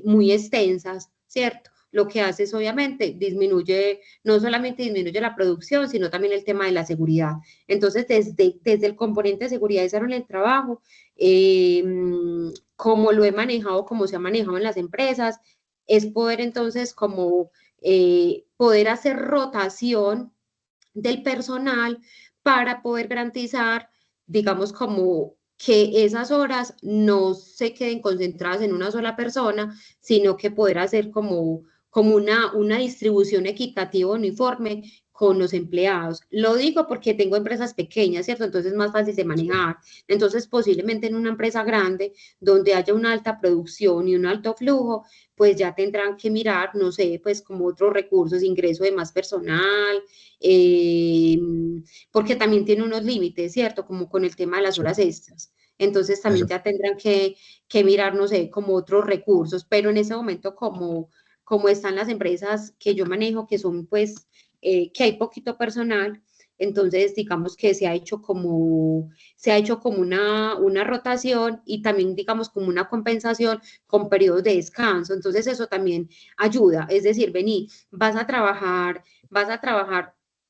muy extensas, ¿cierto? Lo que hace es obviamente disminuye, no solamente disminuye la producción, sino también el tema de la seguridad. Entonces, desde el componente de seguridad y salud en el trabajo, eh, como lo he manejado, como se ha manejado en las empresas, es poder entonces como poder hacer rotación del personal para poder garantizar, digamos, como que esas horas no se queden concentradas en una sola persona, sino que poder hacer como una distribución equitativa uniforme con los empleados. Lo digo porque tengo empresas pequeñas, ¿cierto? Entonces es más fácil de manejar. Entonces, posiblemente en una empresa grande, donde haya una alta producción y un alto flujo, pues ya tendrán que mirar, no sé, pues como otros recursos, ingreso de más personal, porque también tiene unos límites, ¿cierto? Como con el tema de las horas extras. Entonces también Eso. ya tendrán que mirar, no sé, como otros recursos, pero en ese momento como están las empresas que yo manejo, que son pues, que hay poquito personal, entonces digamos que se ha hecho como una rotación y también digamos como una compensación con periodos de descanso, entonces eso también ayuda, es decir, vení, vas a trabajar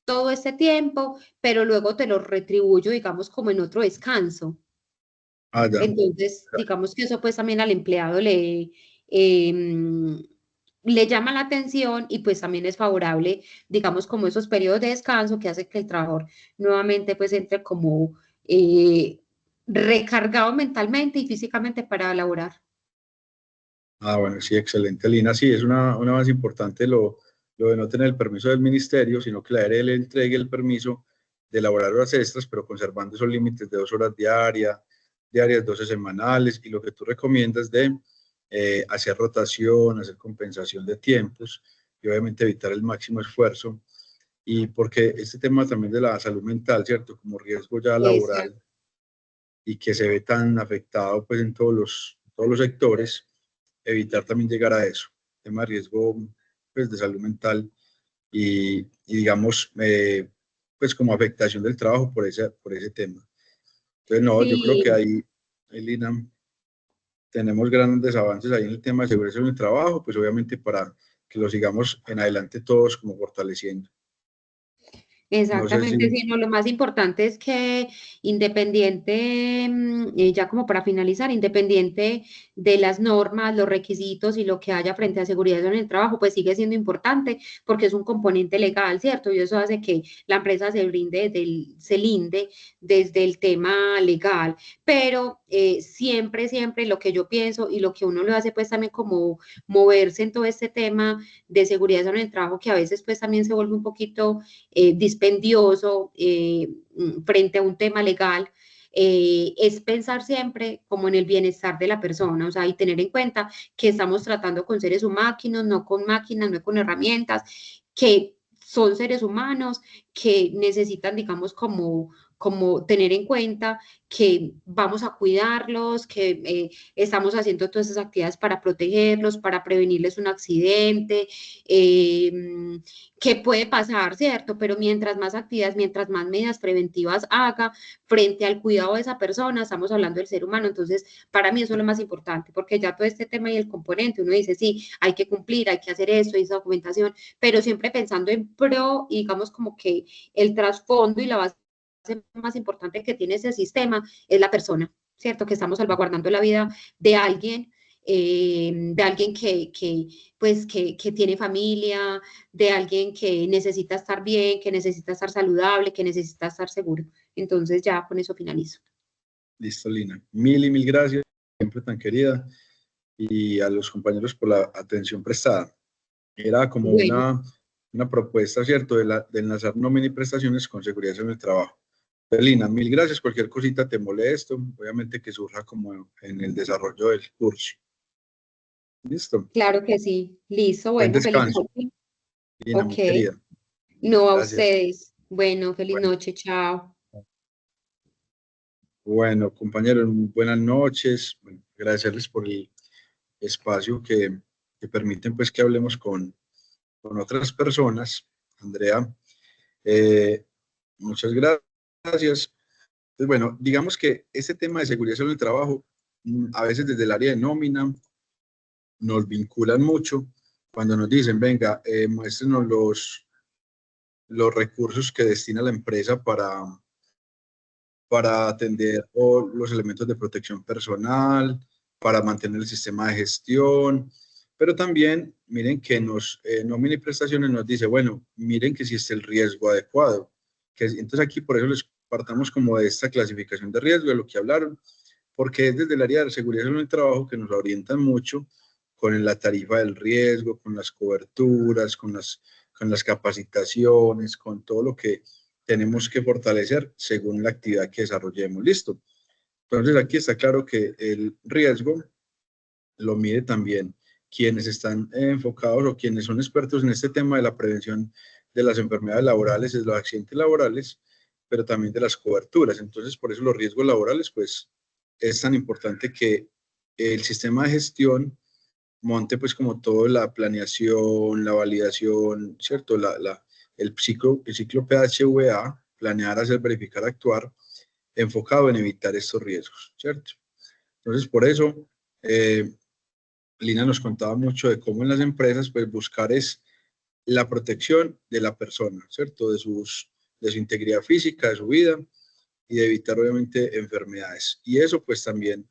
todo este tiempo, pero luego te lo retribuyo, digamos, como en otro descanso. Ah, ya. Entonces, digamos que eso pues también al empleado le llama la atención y pues también es favorable, digamos, como esos periodos de descanso que hace que el trabajador nuevamente pues entre como recargado mentalmente y físicamente para elaborar. Ah, bueno, sí, excelente, Lina. Sí, es una más importante lo de no tener el permiso del ministerio, sino que la ARL entregue el permiso de elaborar horas extras, pero conservando esos límites de 2 horas diarias, 12 semanales, y lo que tú recomiendas de hacer rotación, hacer compensación de tiempos, y obviamente evitar el máximo esfuerzo. Y porque este tema también de la salud mental, ¿cierto? Como riesgo ya Exacto. laboral y que se ve tan afectado pues en todos los sectores, evitar también llegar a eso, tema de riesgo pues, de salud mental y digamos, pues como afectación del trabajo por ese tema. Entonces, no, yo creo que Sí. ahí, Lina, tenemos grandes avances ahí en el tema de seguridad en el trabajo, pues obviamente para que lo sigamos en adelante todos como fortaleciendo. No sé si, Exactamente, sí, no, lo más importante es que independiente, ya como para finalizar, independiente de las normas, los requisitos y lo que haya frente a seguridad en el trabajo, pues sigue siendo importante porque es un componente legal, ¿cierto? Y eso hace que la empresa se linde desde el tema legal, pero siempre, siempre lo que yo pienso y lo que uno lo hace pues también como moverse en todo este tema de seguridad en el trabajo, que a veces pues también se vuelve un poquito dispendioso frente a un tema legal, es pensar siempre como en el bienestar de la persona, o sea, y tener en cuenta que estamos tratando con seres humanos, no con máquinas, no con herramientas, que son seres humanos que necesitan, digamos, como tener en cuenta que vamos a cuidarlos, que estamos haciendo todas esas actividades para protegerlos, para prevenirles un accidente, que puede pasar, ¿cierto? Pero mientras más actividades, mientras más medidas preventivas haga frente al cuidado de esa persona, estamos hablando del ser humano, entonces para mí eso es lo más importante, porque ya todo este tema y el componente, uno dice, sí, hay que cumplir, hay que hacer esto, esa documentación, pero siempre pensando en pro y digamos como que el trasfondo y la base más importante que tiene ese sistema es la persona, ¿cierto? Que estamos salvaguardando la vida de alguien que tiene familia, de alguien que necesita estar bien, que necesita estar saludable, que necesita estar seguro. Entonces ya con eso finalizo. listo, Lina. Mil y mil gracias, siempre tan querida, y a los compañeros por la atención prestada. Era como Bueno, una propuesta, ¿cierto?, de enlazar nómina y prestaciones con seguridad en el trabajo. Lina, mil gracias. Cualquier cosita te molesto, obviamente que surja como en el desarrollo del curso. Listo. claro que sí. Listo, Buen bueno, feliz descanso, noche. Lina, Ok, muy querida. no a Gracias. ustedes. Bueno, feliz Bueno, noche, chao. bueno, compañeros, buenas noches. Bueno, agradecerles por el espacio que permiten pues que hablemos con otras personas. Andrea, eh, muchas gracias. Entonces, bueno, digamos que este tema de seguridad en el trabajo, a veces desde el área de nómina, nos vinculan mucho cuando nos dicen, venga, muéstrenos los recursos que destina la empresa para atender los elementos de protección personal, para mantener el sistema de gestión, pero también miren que nómina y prestaciones nos dice, bueno, miren que si es el riesgo adecuado. Entonces aquí por eso les partamos como de esta clasificación de riesgo, de lo que hablaron, porque es desde el área de seguridad en el trabajo que nos orientan mucho con la tarifa del riesgo, con las coberturas, con las capacitaciones, con todo lo que tenemos que fortalecer según la actividad que desarrollemos. ¿Listo? Entonces aquí está claro que el riesgo lo mide también quienes están enfocados o quienes son expertos en este tema de la prevención de las enfermedades laborales, de los accidentes laborales, pero también de las coberturas. Entonces, por eso los riesgos laborales, pues, es tan importante que el sistema de gestión monte, pues, como toda la planeación, la validación, ¿cierto? El ciclo PHVA, planear, hacer, verificar, actuar, enfocado en evitar estos riesgos, ¿cierto? Entonces, por eso, Lina nos contaba mucho de cómo en las empresas, pues, buscar es la protección de la persona, ¿cierto? De su integridad física, de su vida, y de evitar, obviamente, enfermedades. Y eso, pues, también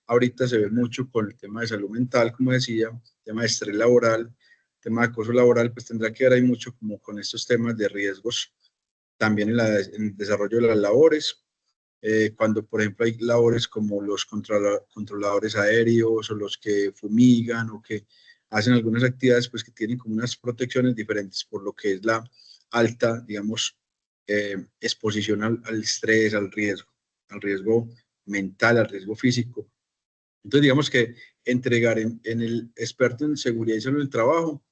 ahorita se ve mucho con el tema de salud mental, como decía, tema de estrés laboral, tema de acoso laboral, pues tendrá que ver ahí mucho como con estos temas de riesgos, también en el desarrollo de las labores, cuando, por ejemplo, hay labores como los controladores aéreos o los que fumigan o que hacen algunas actividades, pues que tienen como unas protecciones diferentes por lo que es la alta, digamos, exposición al estrés, al riesgo mental, al riesgo físico. Entonces, digamos que entregar en el experto en seguridad y salud del trabajo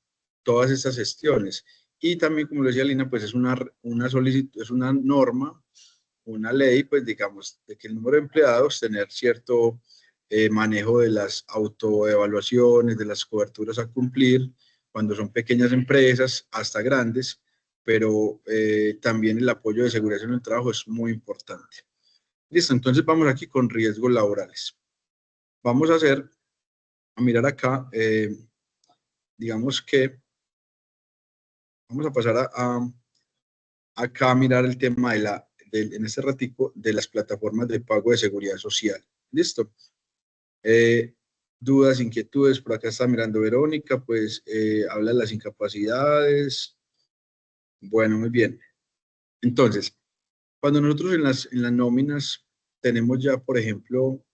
todas estas gestiones. Y también, como lo decía Lina, pues es una solicitud, es una norma, una ley, pues digamos, de que el número de empleados tener cierto manejo de las autoevaluaciones, de las coberturas a cumplir, cuando son pequeñas empresas hasta grandes, pero también el apoyo de seguridad en el trabajo es muy importante. Listo, entonces vamos aquí con riesgos laborales. Vamos a mirar acá, digamos que, vamos a pasar acá a mirar el tema en este ratico de las plataformas de pago de seguridad social. ¿Listo? Dudas, inquietudes, por acá está mirando Verónica, pues habla de las incapacidades. Bueno, muy bien. Entonces, cuando nosotros en las nóminas tenemos ya, por ejemplo,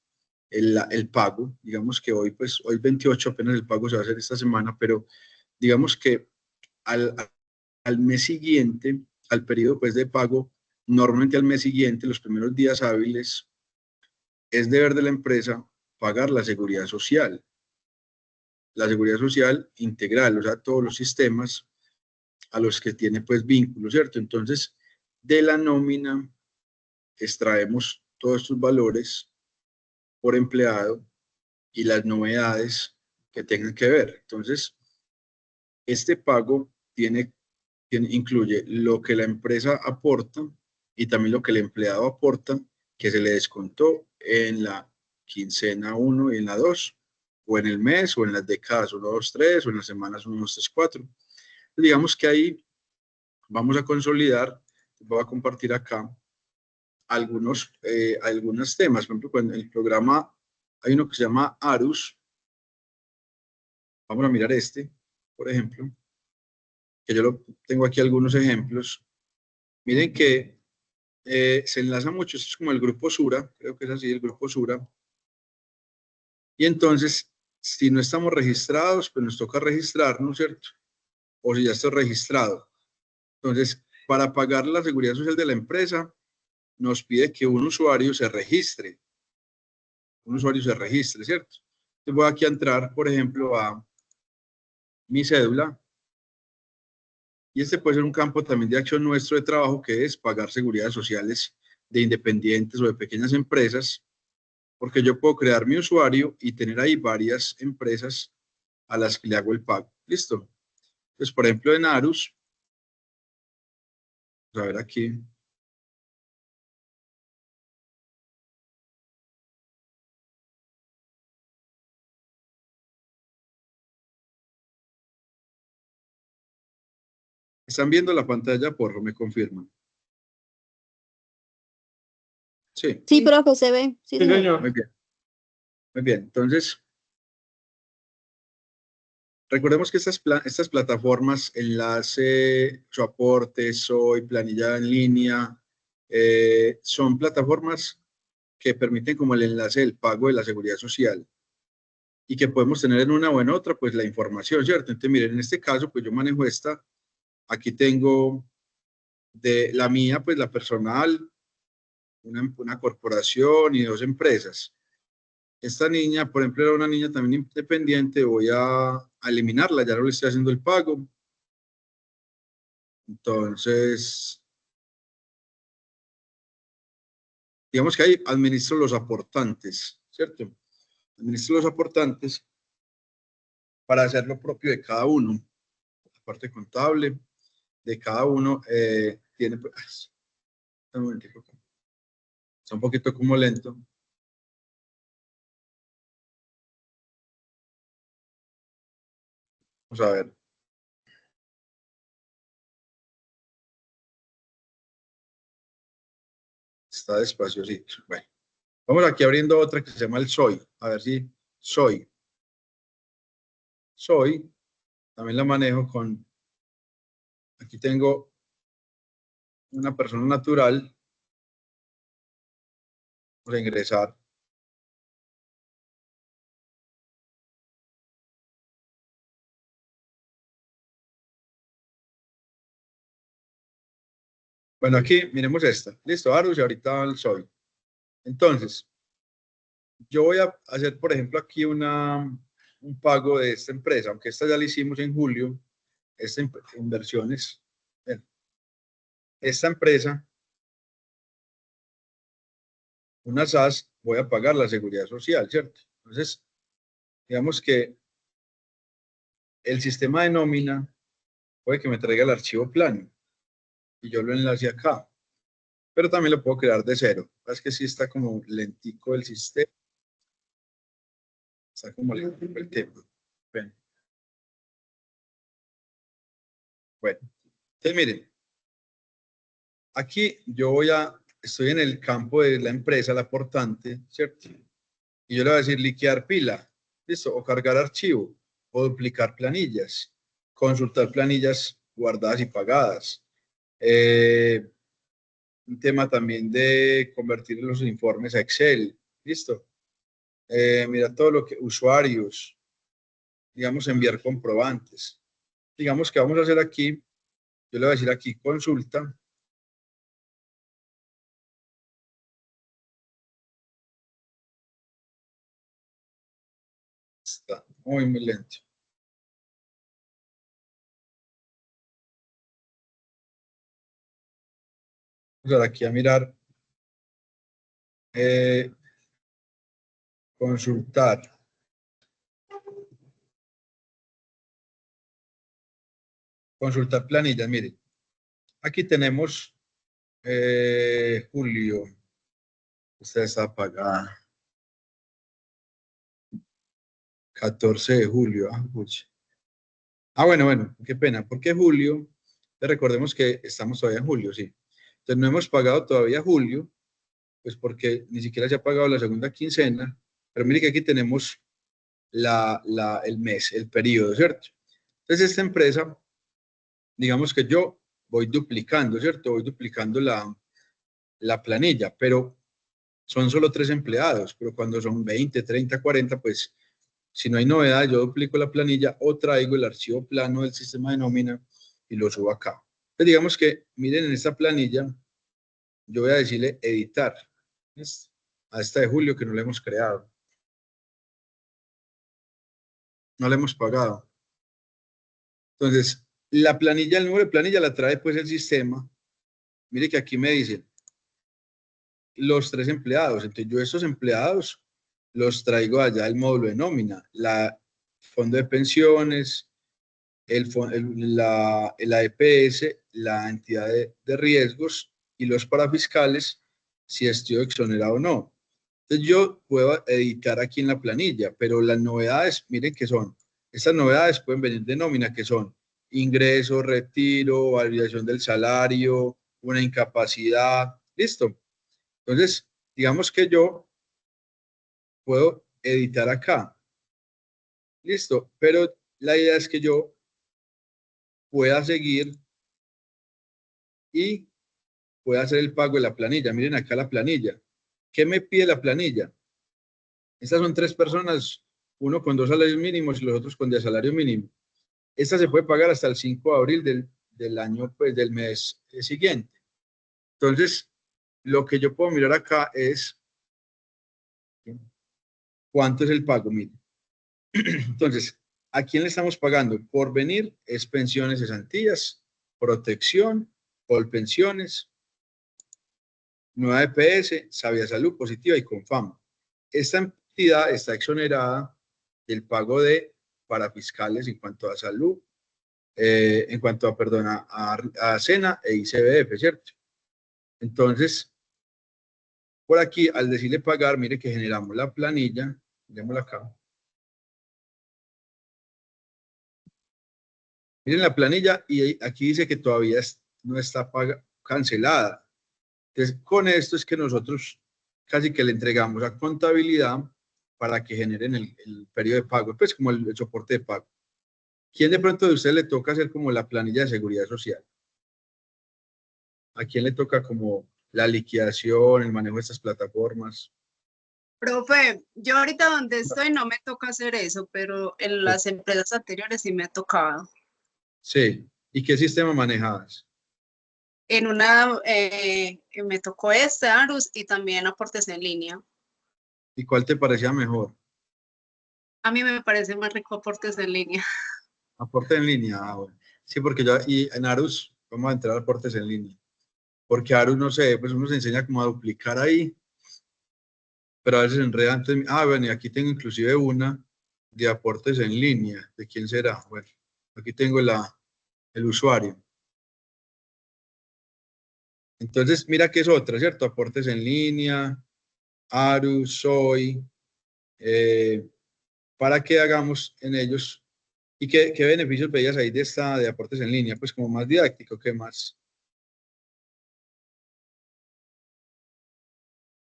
el pago, digamos que hoy 28 apenas el pago se va a hacer esta semana, pero digamos que al mes siguiente, al periodo pues de pago, normalmente al mes siguiente, los primeros días hábiles, es deber de la empresa pagar la seguridad social integral, o sea, todos los sistemas a los que tiene pues vínculo, ¿cierto? Entonces, de la nómina extraemos todos estos valores por empleado y las novedades que tengan que ver. Entonces, este pago incluye lo que la empresa aporta y también lo que el empleado aporta, que se le descontó en la quincena 1 y en la 2, o en el mes, o en las décadas 1, 2, 3, o en las semanas 1, 2, 3, 4. Digamos que ahí vamos a consolidar, voy a compartir acá algunos temas. Por ejemplo, en el programa hay uno que se llama ARUS. Vamos a mirar por ejemplo, que yo tengo aquí algunos ejemplos. Miren que se enlaza mucho, esto es como el grupo Sura, creo que es así, el grupo Sura. Y entonces, si no estamos registrados, pues nos toca registrarnos, ¿cierto? O si ya estoy registrado. Entonces, para pagar la seguridad social de la empresa, nos pide que un usuario se registre. ¿Cierto? Entonces voy aquí a entrar, por ejemplo, a mi cédula. Y este puede ser un campo también de acción nuestro de trabajo, que es pagar seguridades sociales de independientes o de pequeñas empresas, porque yo puedo crear mi usuario y tener ahí varias empresas a las que le hago el pago. ¿Listo? Entonces, por ejemplo, en Arus, vamos a ver aquí. ¿Están viendo la pantalla, porro? ¿Me confirman? Sí. Sí, profe, se ve. Sí, Sí, señor. Muy bien. Muy bien. Entonces, recordemos que estas plataformas, Enlace, Soporte, Soy, Planilla en línea, son plataformas que permiten como el enlace del pago de la seguridad social y que podemos tener en una o en otra, pues la información, ¿cierto? Entonces, miren, en este caso, pues yo manejo esta, aquí tengo de la mía, pues la personal, una corporación y 2 empresas. Esta niña, por ejemplo, era una niña también independiente, voy a eliminarla, ya no le estoy haciendo el pago. Entonces, digamos que ahí administro los aportantes, ¿cierto? Administro los aportantes para hacer lo propio de cada uno. La parte contable de cada uno tiene, pues, un momentico, está un poquito como lento. Vamos a ver. Está despaciosito. Bueno, vamos aquí abriendo otra que se llama el SOI. A ver si SOI. SOI, también la manejo con, aquí tengo una persona natural. Vamos a ingresar. Bueno, aquí miremos esta. Listo, Arus, y ahorita el SOI. Entonces, yo voy a hacer, por ejemplo, aquí un pago de esta empresa, aunque esta ya la hicimos en julio, esta inversiones. Esta empresa, una SAS, voy a pagar la seguridad social, ¿cierto? Entonces, digamos que el sistema de nómina puede que me traiga el archivo plano y yo lo enlace acá, pero también lo puedo crear de cero. Es que sí está como lentico el sistema, está como lentico el tema. Bueno, entonces miren, aquí estoy en el campo de la empresa, el aportante, ¿cierto? Y yo le voy a decir liquear pila, ¿listo? O cargar archivo, o duplicar planillas, consultar planillas guardadas y pagadas. Un tema también de convertir los informes a Excel, ¿listo? Mira todo lo que, usuarios, digamos, enviar comprobantes. Digamos que vamos a hacer aquí, yo le voy a decir aquí consulta. Está muy lento. Vamos aquí a mirar. Consultar. Consultar planillas, mire. Aquí tenemos julio. Esta está apagada. 14 de julio. Bueno, qué pena. ¿Por qué julio? Recordemos que estamos todavía en julio, sí. Entonces no hemos pagado todavía julio, pues porque ni siquiera se ha pagado la segunda quincena. Pero mire que aquí tenemos el mes, el periodo, ¿cierto? Entonces esta empresa, digamos que yo voy duplicando, ¿cierto? Voy duplicando la planilla, pero son solo 3 empleados, pero cuando son 20, 30, 40, pues si no hay novedad, yo duplico la planilla o traigo el archivo plano del sistema de nómina y lo subo acá. Entonces digamos que, miren en esta planilla, yo voy a decirle editar, ¿ves? A esta de julio que no la hemos creado. No la hemos pagado. Entonces, la planilla, el número de planilla la trae pues el sistema. Mire que aquí me dicen los 3 empleados. Entonces yo estos empleados los traigo allá al módulo de nómina, la fondo de pensiones, la EPS, la entidad de riesgos y los parafiscales, si estoy exonerado o no. Entonces yo puedo editar aquí en la planilla, pero las novedades, miren que son, estas novedades pueden venir de nómina, que son ingreso, retiro, variación del salario, una incapacidad, listo. Entonces, digamos que yo puedo editar acá, listo, pero la idea es que yo pueda seguir y pueda hacer el pago de la planilla. Miren acá la planilla. ¿Qué me pide la planilla? Estas son 3 personas, uno con 2 salarios mínimos y los otros con 10 salario mínimo. Esta se puede pagar hasta el 5 de abril del año, pues del mes siguiente. Entonces, lo que yo puedo mirar acá es cuánto es el pago, mire. Entonces, ¿a quién le estamos pagando? Por venir es pensiones, cesantías, protección, Colpensiones, Nueva EPS, Sabia Salud Positiva y Confama. Esta entidad está exonerada del pago de parafiscales en cuanto a salud, en cuanto a, perdón, a SENA e ICBF, ¿cierto? Entonces, por aquí, al decirle pagar, mire que generamos la planilla, miremosla acá. Miren la planilla y aquí dice que todavía no está cancelada. Entonces, con esto es que nosotros casi que le entregamos a contabilidad para que generen el periodo de pago, pues como el soporte de pago. ¿Quién de pronto de ustedes le toca hacer como la planilla de seguridad social? ¿A quién le toca como la liquidación, el manejo de estas plataformas? Profe, yo ahorita donde estoy no me toca hacer eso, pero en las empresas anteriores sí me ha tocado. Sí. ¿Y qué sistema manejabas? En una me tocó Arus y también aportes en línea. ¿Y cuál te parecía mejor? A mí me parece más rico aportes en línea. Aporte en línea, bueno. Sí, porque yo y en Arus vamos a entrar a aportes en línea. Porque Arus, no sé, pues uno se enseña como a duplicar ahí, pero a veces enreda. Entonces, bueno, y aquí tengo inclusive una de aportes en línea. ¿De quién será? Bueno, aquí tengo el usuario. Entonces, mira que es otra, ¿cierto? Aportes en línea, Arus, Soy, para que hagamos en ellos. ¿Y qué beneficios veías ahí de aportes en línea? Pues como más didáctico, ¿qué más?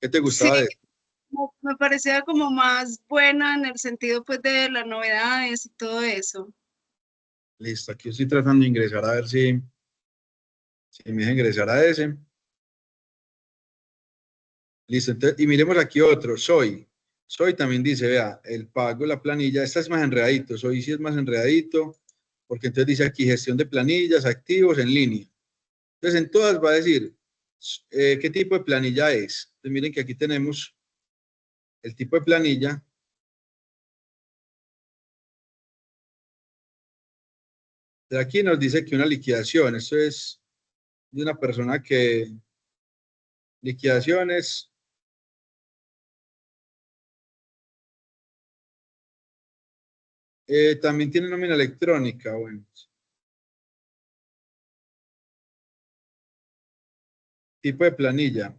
¿Qué te gustaba Sí, de eso? me parecía como más buena en el sentido pues de las novedades y todo eso. Listo, aquí estoy tratando de ingresar a ver si me deja ingresar a ese. Listo, entonces, y miremos aquí otro, Soy. Soy también dice, vea, el pago, la planilla, esta es más enredadito, Soy sí es más enredadito, porque entonces dice aquí gestión de planillas, activos en línea. Entonces en todas va a decir qué tipo de planilla es. Entonces miren que aquí tenemos el tipo de planilla. De aquí nos dice que una liquidación, esto es de una persona que liquidaciones. También tiene nómina electrónica, bueno. Tipo de planilla.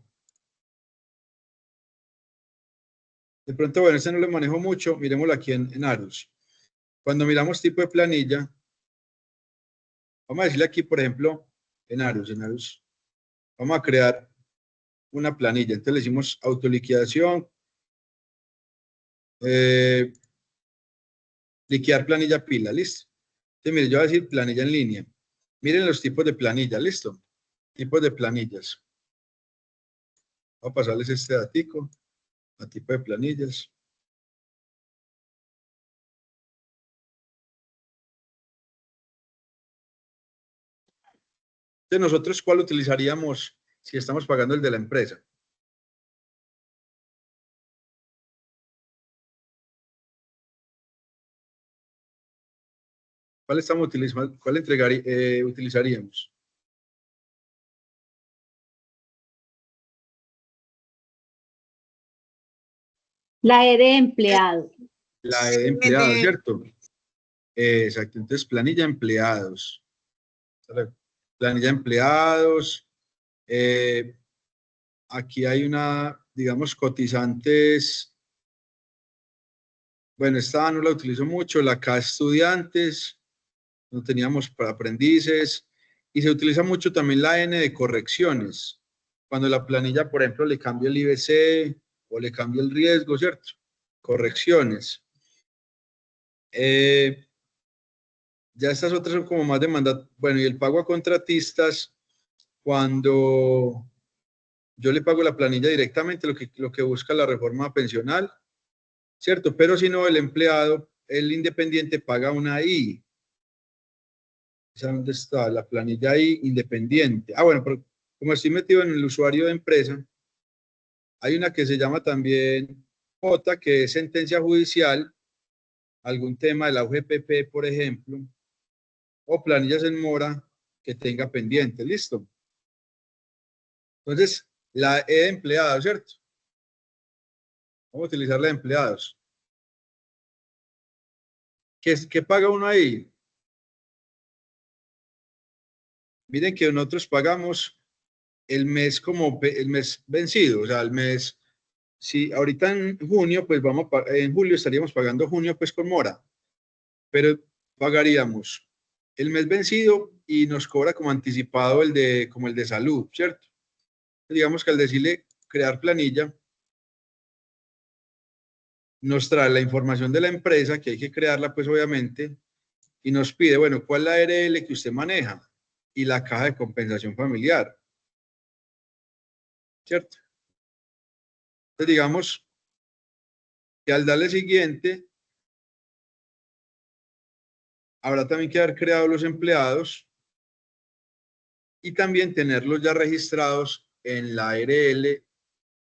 De pronto, bueno, este no lo manejo mucho, miremoslo aquí en Arus. Cuando miramos tipo de planilla, vamos a decirle aquí, por ejemplo, en Arus, vamos a crear una planilla. Entonces le decimos autoliquidación, liquidar planilla pila, ¿listo? Entonces, mire, yo voy a decir planilla en línea. Miren los tipos de planilla, ¿listo? Tipos de planillas. Voy a pasarles este datico a tipo de planillas. Entonces, nosotros, ¿cuál utilizaríamos si estamos pagando el de la empresa? ¿Cuál estamos utilizando? ¿Cuál utilizaríamos? La E de empleado. La de empleados, ¿cierto? Exacto. Entonces, planilla empleados. Planilla empleados. Aquí hay una, digamos, cotizantes. Bueno, esta no la utilizo mucho. La K estudiantes. No teníamos para aprendices. Y se utiliza mucho también la N de correcciones. Cuando la planilla, por ejemplo, le cambia el IBC o le cambia el riesgo, ¿cierto? Correcciones. Ya estas otras son como más demandadas. Bueno, y el pago a contratistas, cuando yo le pago la planilla directamente, lo que busca la reforma pensional, ¿cierto? Pero si no, el empleado, el independiente paga una I. ¿Sabe dónde está? La planilla I independiente. Ah, bueno, pero como estoy metido en el usuario de empresa, hay una que se llama también J, que es sentencia judicial, algún tema de la UGPP, por ejemplo, o planillas en mora que tenga pendiente. ¿Listo? Entonces, la E de empleados, ¿cierto? Vamos a utilizar la de empleados. ¿Qué paga uno ahí? Miren que nosotros pagamos el mes como el mes vencido, o sea, el mes, si ahorita en junio, pues en julio estaríamos pagando junio pues con mora, pero pagaríamos el mes vencido y nos cobra como anticipado como el de salud, ¿cierto? Digamos que al decirle crear planilla, nos trae la información de la empresa, que hay que crearla pues obviamente, y nos pide, bueno, ¿cuál es la ARL que usted maneja? Y la caja de compensación familiar, ¿cierto? Entonces digamos que al darle siguiente, habrá también que haber creado los empleados y también tenerlos ya registrados en la ARL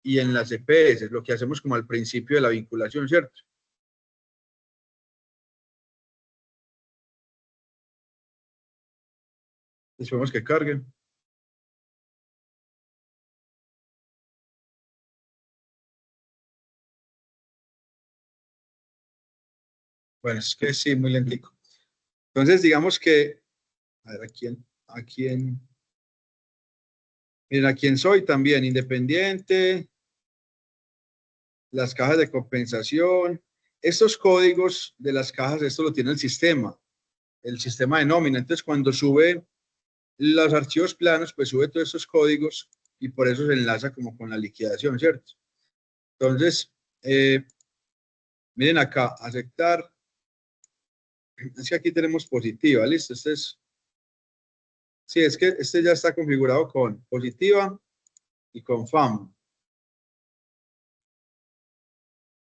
y en las EPS, lo que hacemos como al principio de la vinculación, ¿cierto? Esperemos que cargue. Bueno, es que sí, muy lentico. Entonces, digamos que, a ver, miren, ¿a quién soy también? Independiente, las cajas de compensación. Estos códigos de las cajas, esto lo tiene el sistema de nómina. Entonces, cuando sube los archivos planos, pues sube todos estos códigos y por eso se enlaza como con la liquidación, ¿cierto? Entonces, miren acá, aceptar. Es que aquí tenemos positiva, listo. Sí, es que este ya está configurado con positiva y con FAM.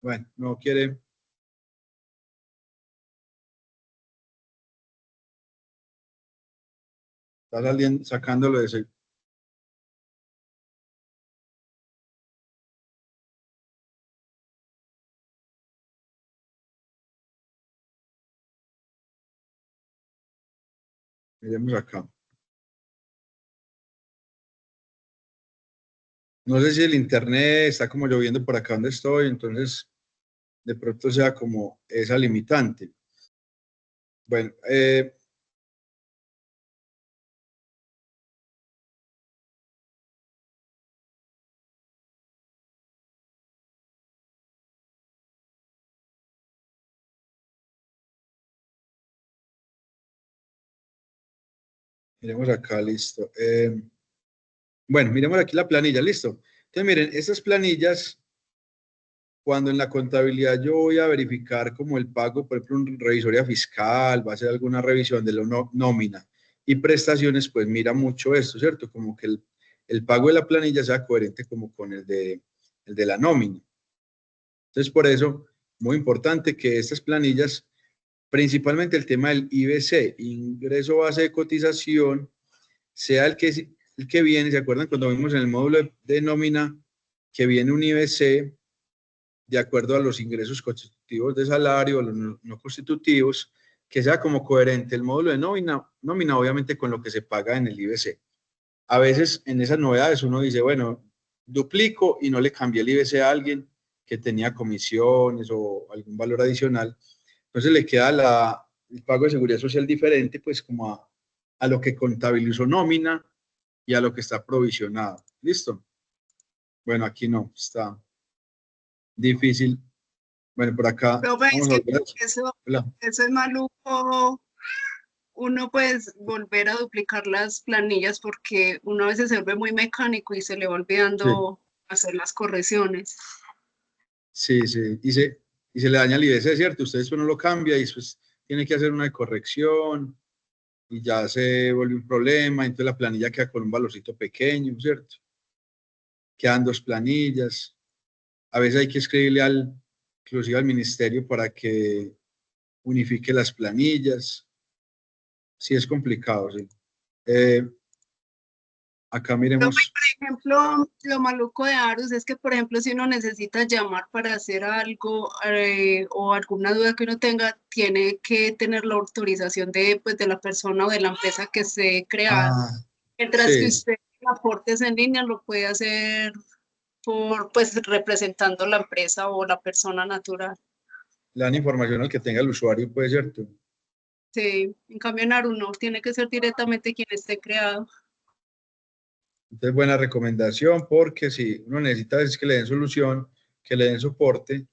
Bueno, no quiere. Está saliendo, sacándolo de ese. Miremos acá. No sé si el internet está como lloviendo por acá donde estoy, entonces de pronto sea como esa limitante. Bueno, miremos acá, listo. Bueno, miremos aquí la planilla, listo. Entonces, miren, estas planillas, cuando en la contabilidad yo voy a verificar como el pago, por ejemplo, una revisoría fiscal, va a hacer alguna revisión de la nómina y prestaciones, pues mira mucho esto, ¿cierto? Como que el pago de la planilla sea coherente como con el de la nómina. Entonces, por eso, muy importante que estas planillas, principalmente el tema del IBC, ingreso base de cotización, sea el que viene, ¿se acuerdan cuando vimos en el módulo de nómina que viene un IBC de acuerdo a los ingresos constitutivos de salario, a los no constitutivos, que sea como coherente el módulo de nómina obviamente con lo que se paga en el IBC. A veces en esas novedades uno dice, bueno, duplico y no le cambié el IBC a alguien que tenía comisiones o algún valor adicional, entonces le queda el pago de seguridad social diferente, pues como a lo que contabilizó nómina y a lo que está provisionado. ¿Listo? Bueno, aquí no, está difícil. Bueno, por acá. Profe, Vamos es a que volver. eso es maluco. Uno pues volver a duplicar las planillas porque uno a veces se vuelve muy mecánico y se le va olvidando hacer las correcciones. Sí, sí. Y se le daña el IBC, ¿cierto? Usted después no lo cambia y después tiene que hacer una corrección y ya se vuelve un problema. Entonces la planilla queda con un valorcito pequeño, ¿cierto? quedan 2 planillas. A veces hay que escribirle inclusive al ministerio para que unifique las planillas. Sí, es complicado, sí. Acá miremos. Por ejemplo, lo maluco de Arus es que, por ejemplo, si uno necesita llamar para hacer algo o alguna duda que uno tenga, tiene que tener la autorización de la persona o de la empresa que esté creada. Mientras que Sí, usted aportes en línea lo puede hacer pues representando la empresa o la persona natural. le dan información al que tenga el usuario, pues, ¿cierto? Sí, en cambio en Arus no, tiene que ser directamente quien esté creado. Entonces, buena recomendación, porque si uno necesita es que le den solución, que le den soporte,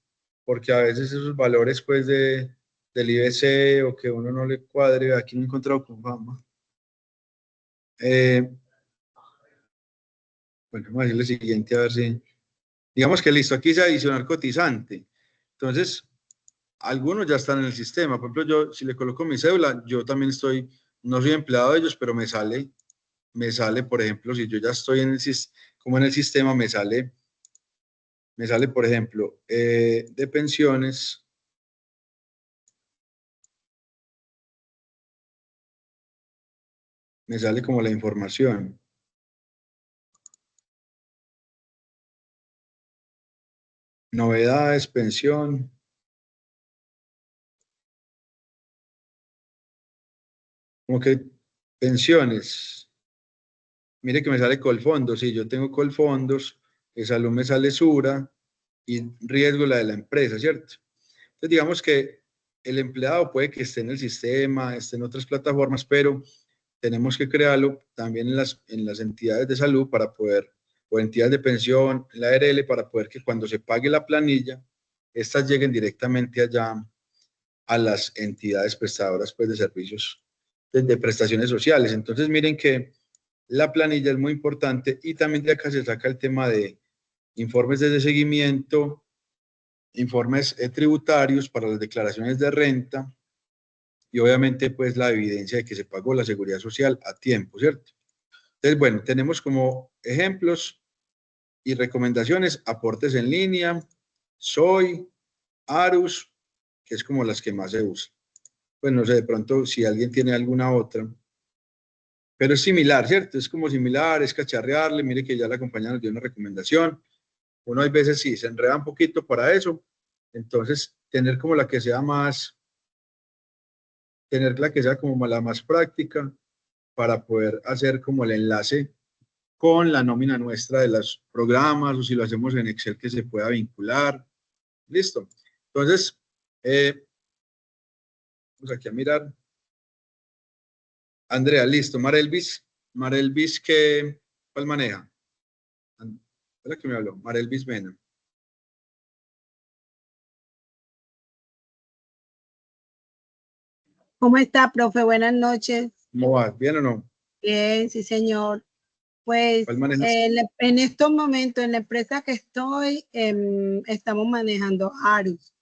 porque a veces esos valores, pues, del IBC o que uno no le cuadre, aquí no he encontrado con fama. Bueno, vamos a decirle siguiente, a ver si... Digamos que listo, aquí se adicionar cotizante. Entonces, algunos ya están en el sistema. Por ejemplo, yo, si le coloco mi cédula, yo también estoy, no soy empleado de ellos, pero me sale, por ejemplo, si yo ya estoy como en el sistema, me sale, por ejemplo, de pensiones. Me sale como la información. Novedades, pensión. Como que pensiones. Mire que me sale Colfondos. Sí, yo tengo Colfondos. Salud me sale Sura. Y riesgo la de la empresa, ¿cierto? Entonces, digamos que el empleado puede que esté en el sistema, esté en otras plataformas, pero tenemos que crearlo también en las entidades de salud para poder, o entidades de pensión, la ARL, para poder que cuando se pague la planilla, estas lleguen directamente allá a las entidades prestadoras, pues, de servicios de prestaciones sociales. Entonces, miren que la planilla es muy importante y también de acá se saca el tema de informes de seguimiento, informes tributarios para las declaraciones de renta y obviamente pues la evidencia de que se pagó la seguridad social a tiempo, ¿cierto? Entonces, bueno, tenemos como ejemplos y recomendaciones, aportes en línea, Soy, Arus, que es como las que más se usan. Pues no sé, de pronto si alguien tiene alguna otra, pero es similar, ¿cierto? Es como similar, es cacharrearle, mire que ya la compañía nos dio una recomendación. Uno hay veces sí se enreda un poquito para eso, entonces tener como la que sea más, tener la que sea como la más práctica para poder hacer como el enlace con la nómina nuestra de los programas o si lo hacemos en Excel que se pueda vincular. Listo. Entonces, vamos aquí a mirar. Andrea, listo. Marelvis, ¿cuál maneja? ¿Fue la que me habló? Marelvis Mena. ¿Cómo está, profe? Buenas noches. ¿Cómo va? ¿Bien o no? Bien, sí, señor. Pues ¿Cuál manejas? en estos momentos, en la empresa que estoy, estamos manejando Arus.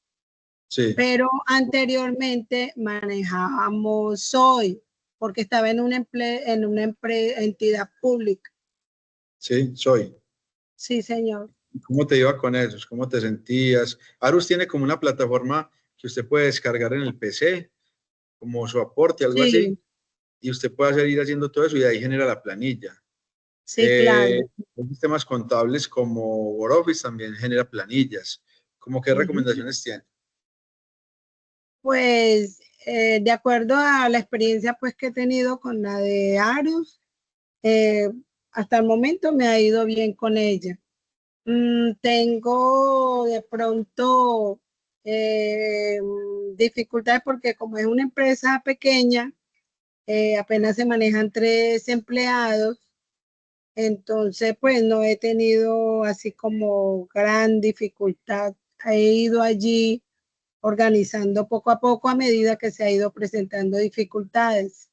Sí. Pero anteriormente manejábamos Soy, porque estaba en una entidad pública. Sí, Soy. Sí, señor. ¿Cómo te iba con eso? ¿Cómo te sentías? Arus tiene como una plataforma que usted puede descargar en el PC, como su aporte, algo así, y usted puede ir haciendo todo eso y de ahí genera la planilla. Sí, claro. Los sistemas contables como WordOffice también genera planillas. ¿Cómo qué recomendaciones tiene? Pues de acuerdo a la experiencia pues que he tenido con la de Arus, hasta el momento me ha ido bien con ella. Tengo de pronto dificultades porque como es una empresa pequeña, apenas se manejan 3 empleados, entonces pues no he tenido así como gran dificultad. He ido allí organizando poco a poco a medida que se ha ido presentando dificultades.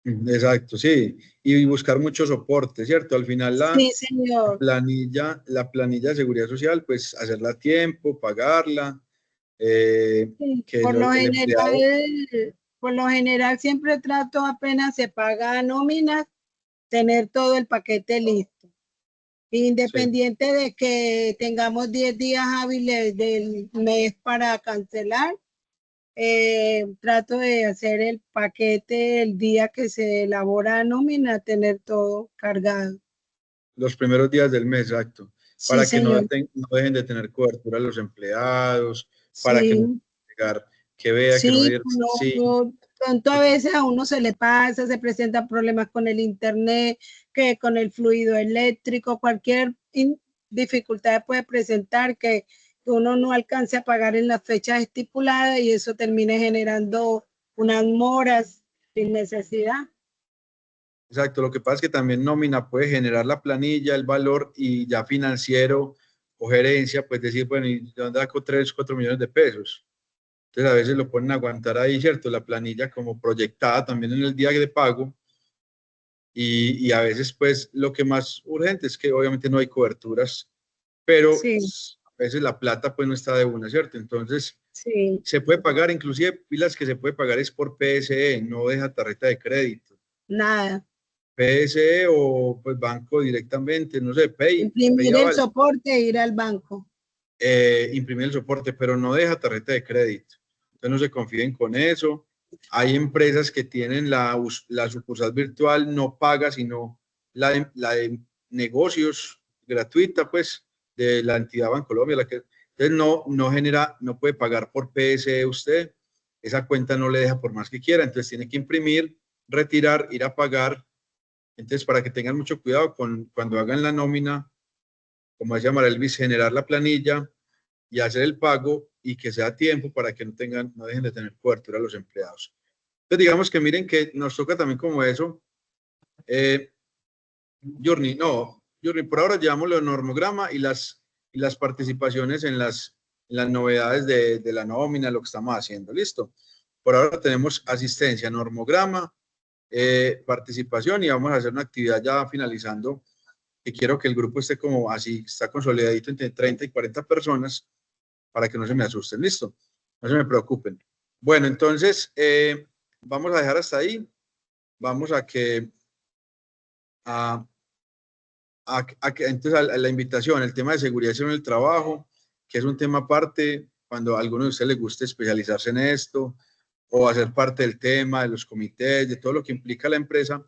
Exacto, sí. Y buscar mucho soporte, ¿cierto? Al final Sí, señor. la planilla de seguridad social, pues hacerla a tiempo, pagarla. Sí, Que por lo el empleado... general siempre trato apenas se paga nóminas, tener todo el paquete listo. Independiente de que tengamos 10 días hábiles del mes para cancelar, trato de hacer el paquete el día que se elabora la nómina, tener todo cargado. Los primeros días del mes, exacto. Sí, Para que no, señor. no dejen de tener cobertura los empleados, para que Sí. no llegar, que vea que no Sí, diga, sí. pronto a veces a uno se le pasa, se presentan problemas con el internet, que con el fluido eléctrico, cualquier dificultad puede presentar que uno no alcance a pagar en las fechas estipuladas y eso termine generando unas moras sin necesidad. Exacto, lo que pasa es que también nómina puede generar la planilla, el valor y ya financiero o gerencia, pues decir, bueno, ¿y de dónde saco 3, 4 millones de pesos? Entonces a veces lo ponen a aguantar ahí, ¿cierto? La planilla como proyectada también en el día de pago y a veces pues lo que más urgente es que obviamente no hay coberturas, pero Sí, a veces la plata pues no está de una, ¿cierto? Entonces sí, se puede pagar, inclusive pilas que se puede pagar es por PSE, no deja tarjeta de crédito. nada. PSE o pues banco directamente, no sé, Imprimir el Aval, soporte e ir al banco. imprimir el soporte, pero no deja tarjeta de crédito. Entonces no se confíen con eso. Hay empresas que tienen la sucursal virtual no paga, sino la de negocios gratuita, pues, de la entidad Bancolombia. Entonces no genera, no puede pagar por PSE usted. Esa cuenta no le deja por más que quiera. Entonces tiene que imprimir, retirar, ir a pagar. Entonces, para que tengan mucho cuidado cuando hagan la nómina, como decía Marelvis, generar la planilla y hacer el pago y que sea a tiempo para que no dejen de tener cobertura a los empleados. Entonces, digamos que miren que nos toca también como eso. Journey, por ahora llevamos el normograma y las participaciones en las novedades de la nómina, lo que estamos haciendo. Listo. Por ahora tenemos asistencia, normograma, participación y vamos a hacer una actividad ya finalizando que quiero que el grupo esté como así, está consolidadito entre 30 y 40 personas para que no se me asusten, listo, no se me preocupen. Bueno, entonces vamos a dejar hasta ahí, vamos a que entonces a la invitación, el tema de seguridad en el trabajo, que es un tema aparte, cuando a alguno de ustedes les guste especializarse en esto o hacer parte del tema, de los comités, de todo lo que implica la empresa,